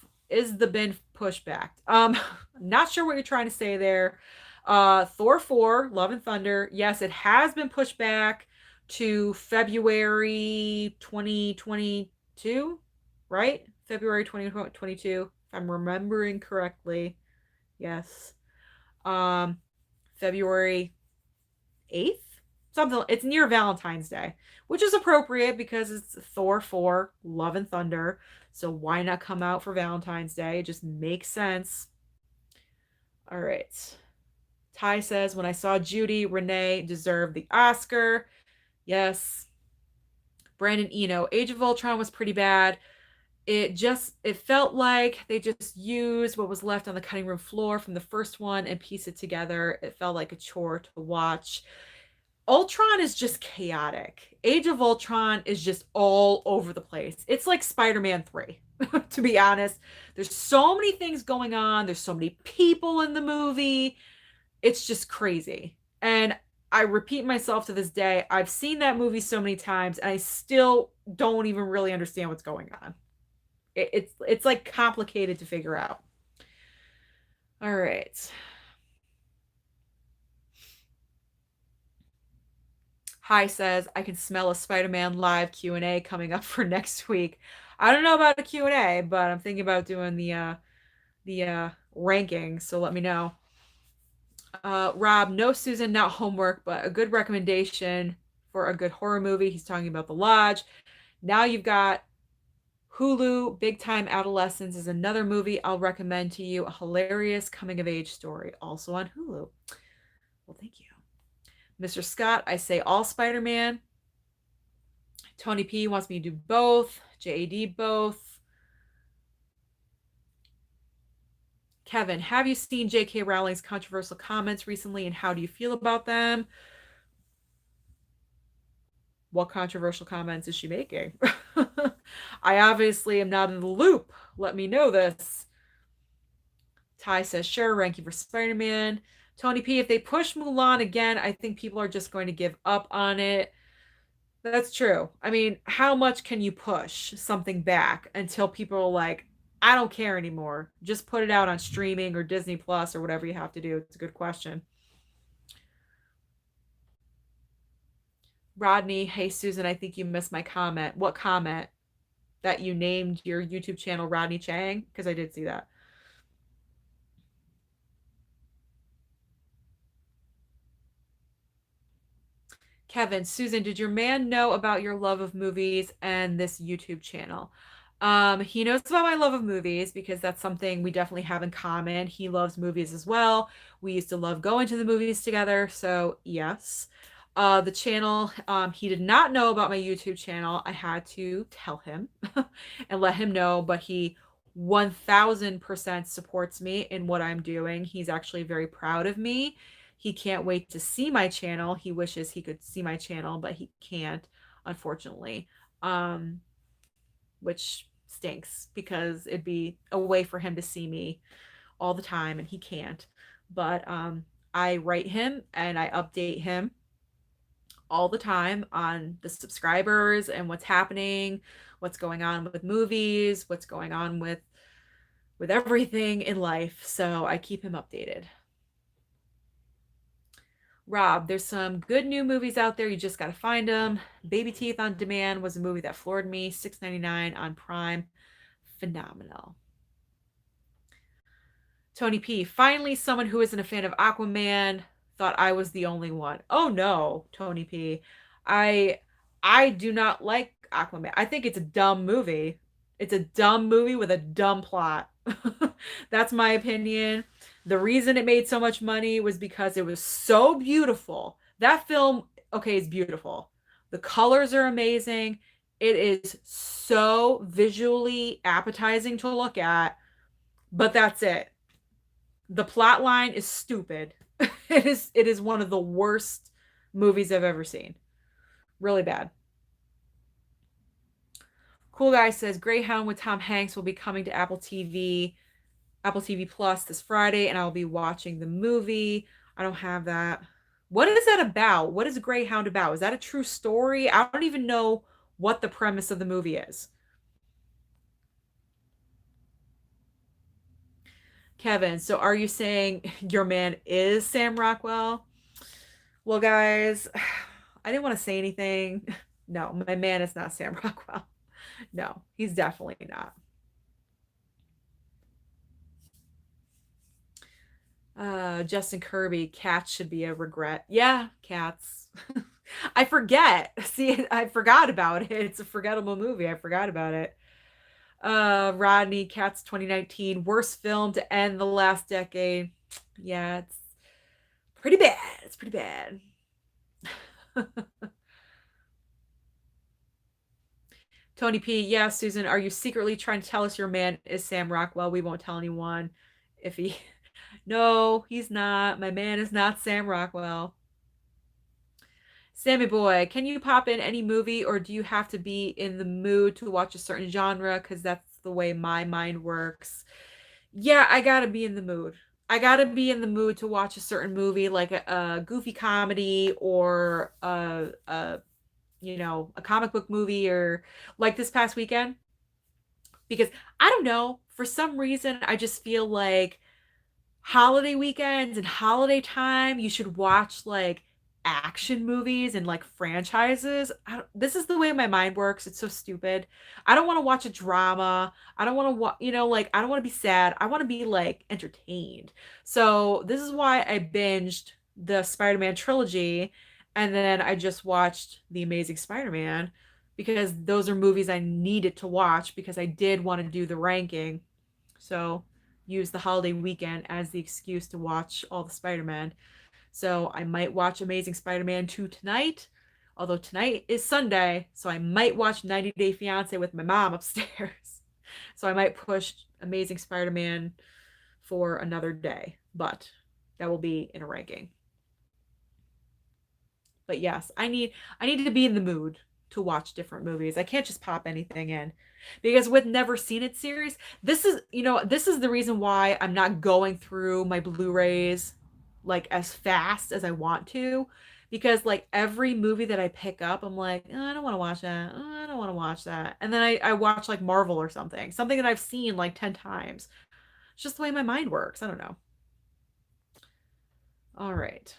pushed back? Not sure what you're trying to say there. Thor 4, Love and Thunder. Yes, it has been pushed back to February 2022, right? February 2022, if I'm remembering correctly. Yes. February 8th? Something, it's near Valentine's Day, which is appropriate because it's Thor 4, Love and Thunder. So why not come out for Valentine's Day? It just makes sense. All right. Ty says, when I saw Judy, Renee deserved the Oscar. Yes. Brandon Eno, Age of Ultron was pretty bad. It felt like they just used what was left on the cutting room floor from the first one and pieced it together. It felt like a chore to watch. Ultron is just chaotic. Age of Ultron is just all over the place. It's like Spider-Man 3, to be honest. There's so many things going on. There's so many people in the movie. It's just crazy. And I repeat myself to this day. I've seen that movie so many times, and I still don't even really understand what's going on. It's like complicated to figure out. All right. Hi says, I can smell a Spider-Man live Q&A coming up for next week. I don't know about a Q&A, but I'm thinking about doing the rankings, so let me know. Rob, no Susan, not homework, but a good recommendation for a good horror movie. He's talking about The Lodge. Now you've got Hulu, Big Time Adolescence is another movie I'll recommend to you. A hilarious coming of age story, also on Hulu. Well, thank you. Mr. Scott, I say all Spider-Man. Tony P wants me to do both. JAD, both. Kevin, have you seen J.K. Rowling's controversial comments recently and how do you feel about them? What controversial comments is she making? I obviously am not in the loop. Let me know this. Ty says, sure, ranking for Spider-Man. Tony P, if they push Mulan again, I think people are just going to give up on it. That's true. I mean, how much can you push something back until people are like, I don't care anymore. Just put it out on streaming or Disney Plus or whatever you have to do. It's a good question. Rodney, hey Susan, I think you missed my comment. What comment? That you named your YouTube channel Rodney Chang? Because I did see that. Kevin, Susan, did your man know about your love of movies and this YouTube channel? He knows about my love of movies because that's something we definitely have in common. He loves movies as well. We used to love going to the movies together, so yes. The channel, he did not know about my YouTube channel. I had to tell him and let him know, but he 1000% supports me in what I'm doing. He's actually very proud of me. He can't wait to see my channel. He wishes he could see my channel, but he can't, unfortunately. Which stinks because it'd be a way for him to see me all the time and he can't. But I write him and I update him all the time on the subscribers and what's happening, what's going on with movies, what's going on with everything in life. So I keep him updated. Rob, there's some good new movies out there. You just got to find them. Baby Teeth on Demand was a movie that floored me. $6.99 on Prime. Phenomenal. Tony P, finally someone who isn't a fan of Aquaman. Thought I was the only one. Oh no, Tony P. I I do not like Aquaman. I think it's a dumb movie. It's a dumb movie with a dumb plot. That's my opinion. The reason it made so much money was because it was so beautiful. That film, okay, is beautiful. The colors are amazing. It is so visually appetizing to look at, but that's it. The plot line is stupid. It is one of the worst movies I've ever seen. Really bad. Cool Guy says Greyhound with Tom Hanks will be coming to Apple TV Plus this Friday, and I'll be watching the movie. I don't have that. What is that about? What is Greyhound about? Is that a true story? I don't even know what the premise of the movie is. Kevin, so are you saying your man is Sam Rockwell? Well, guys, I didn't want to say anything. No, my man is not Sam Rockwell. No, he's definitely not. Justin Kirby, cats should be a regret. Yeah, cats. I forget. See, I forgot about it. It's a forgettable movie. I forgot about it. Rodney, Cats 2019, worst film to end the last decade. Yeah, it's pretty bad. It's pretty bad. Tony P, yeah, Susan, are you secretly trying to tell us your man is Sam Rockwell? We won't tell anyone if he. No, he's not. My man is not Sam Rockwell. Sammy boy, can you pop in any movie or do you have to be in the mood to watch a certain genre? Because that's the way my mind works. Yeah, I gotta be in the mood. I gotta be in the mood to watch a certain movie, like a goofy comedy or a comic book movie, or like this past weekend. Because I don't know, for some reason, I just feel like holiday weekends and holiday time, you should watch like action movies and like franchises. This is the way my mind works. It's so stupid. I don't want to watch a drama. I don't want to watch, like I don't want to be sad. I want to be like entertained. So this is why I binged the Spider-Man trilogy, and then I just watched The Amazing Spider-Man because those are movies I needed to watch because I did want to do the ranking. So use the holiday weekend as the excuse to watch all the Spider-Man. So I might watch Amazing Spider-Man 2 tonight. Although tonight is Sunday, so I might watch 90 Day Fiance with my mom upstairs. So I might push Amazing Spider-Man for another day, but that will be in a ranking. But yes, I need to be in the mood to watch different movies. I can't just pop anything in. Because with Never Seen It series, this is the reason why I'm not going through my Blu-rays like as fast as I want to. Because like every movie that I pick up, I'm like, oh, I don't want to watch that. Oh, I don't want to watch that. And then I watch like Marvel or something that I've seen like 10 times. It's just the way my mind works. I don't know. All right.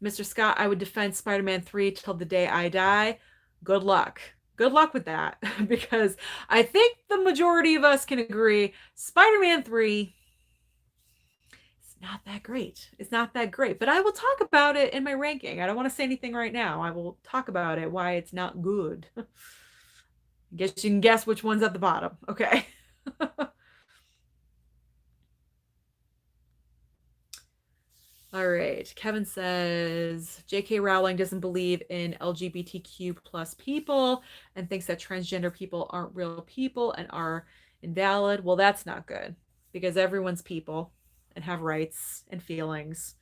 Mr. Scott, I would defend Spider-Man 3 till the day I die. Good luck. Good luck with that because I think the majority of us can agree Spider-Man 3 is not that great. It's not that great, but I will talk about it in my ranking. I don't want to say anything right now. I will talk about it, why it's not good. I guess you can guess which one's at the bottom. Okay. All right. Kevin says J.K. Rowling doesn't believe in LGBTQ plus people and thinks that transgender people aren't real people and are invalid. Well, that's not good because everyone's people and have rights and feelings.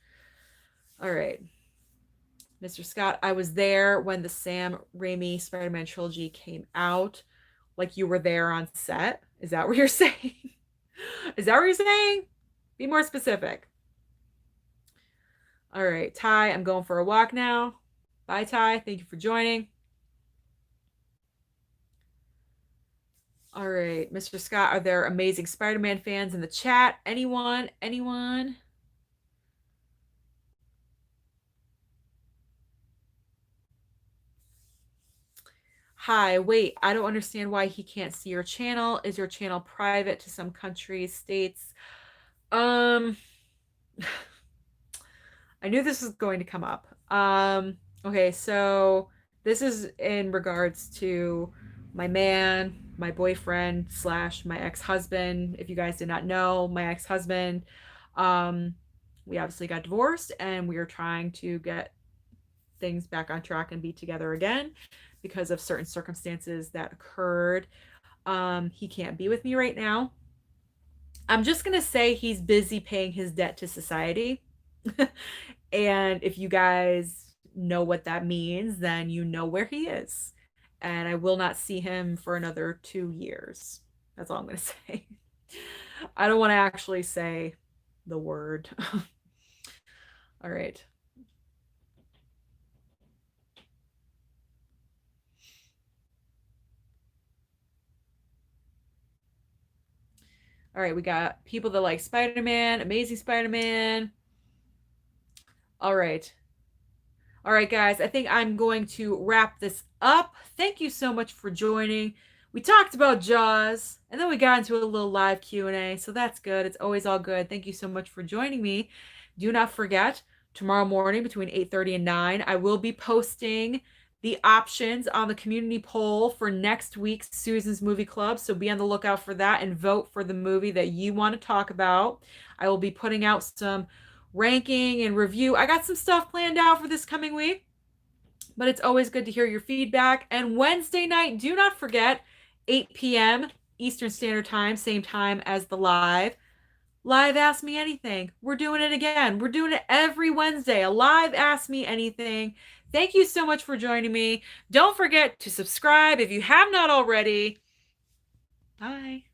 All right. Mr. Scott, I was there when the Sam Raimi Spider-Man trilogy came out. Like you were there on set. Is that what you're saying? Is that what you're saying? Be more specific. All right, Ty, I'm going for a walk now. Bye, Ty. Thank you for joining. All right, Mr. Scott, are there Amazing Spider-Man fans in the chat? Anyone? Anyone? Hi, wait, I don't understand why he can't see your channel. Is your channel private to some countries, states? I knew this was going to come up. Okay, so this is in regards to my man, my boyfriend slash my ex-husband. If you guys did not know, my ex-husband, we obviously got divorced and we are trying to get things back on track and be together again because of certain circumstances that occurred. He can't be with me right now. I'm just gonna say he's busy paying his debt to society. And if you guys know what that means, then you know where he is. And I will not see him for another 2 years. That's all I'm going to say. I don't want to actually say the word. All right. All right, we got people that like Spider-Man, Amazing Spider-Man. All right. All right, guys, I think I'm going to wrap this up. Thank you so much for joining. We talked about Jaws, and then we got into a little live Q&A, so that's good. It's always all good. Thank you so much for joining me. Do not forget, tomorrow morning between 8:30 and 9, I will be posting the options on the community poll for next week's Susan's Movie Club, so be on the lookout for that and vote for the movie that you want to talk about. I will be putting out some ranking and review. I got some stuff planned out for this coming week, but it's always good to hear your feedback. And Wednesday night, do not forget, 8 p.m. Eastern Standard Time, same time as the live Ask Me Anything. We're doing it again. We're doing it every Wednesday, a live Ask Me Anything. Thank you so much for joining me. Don't forget to subscribe if you have not already. Bye.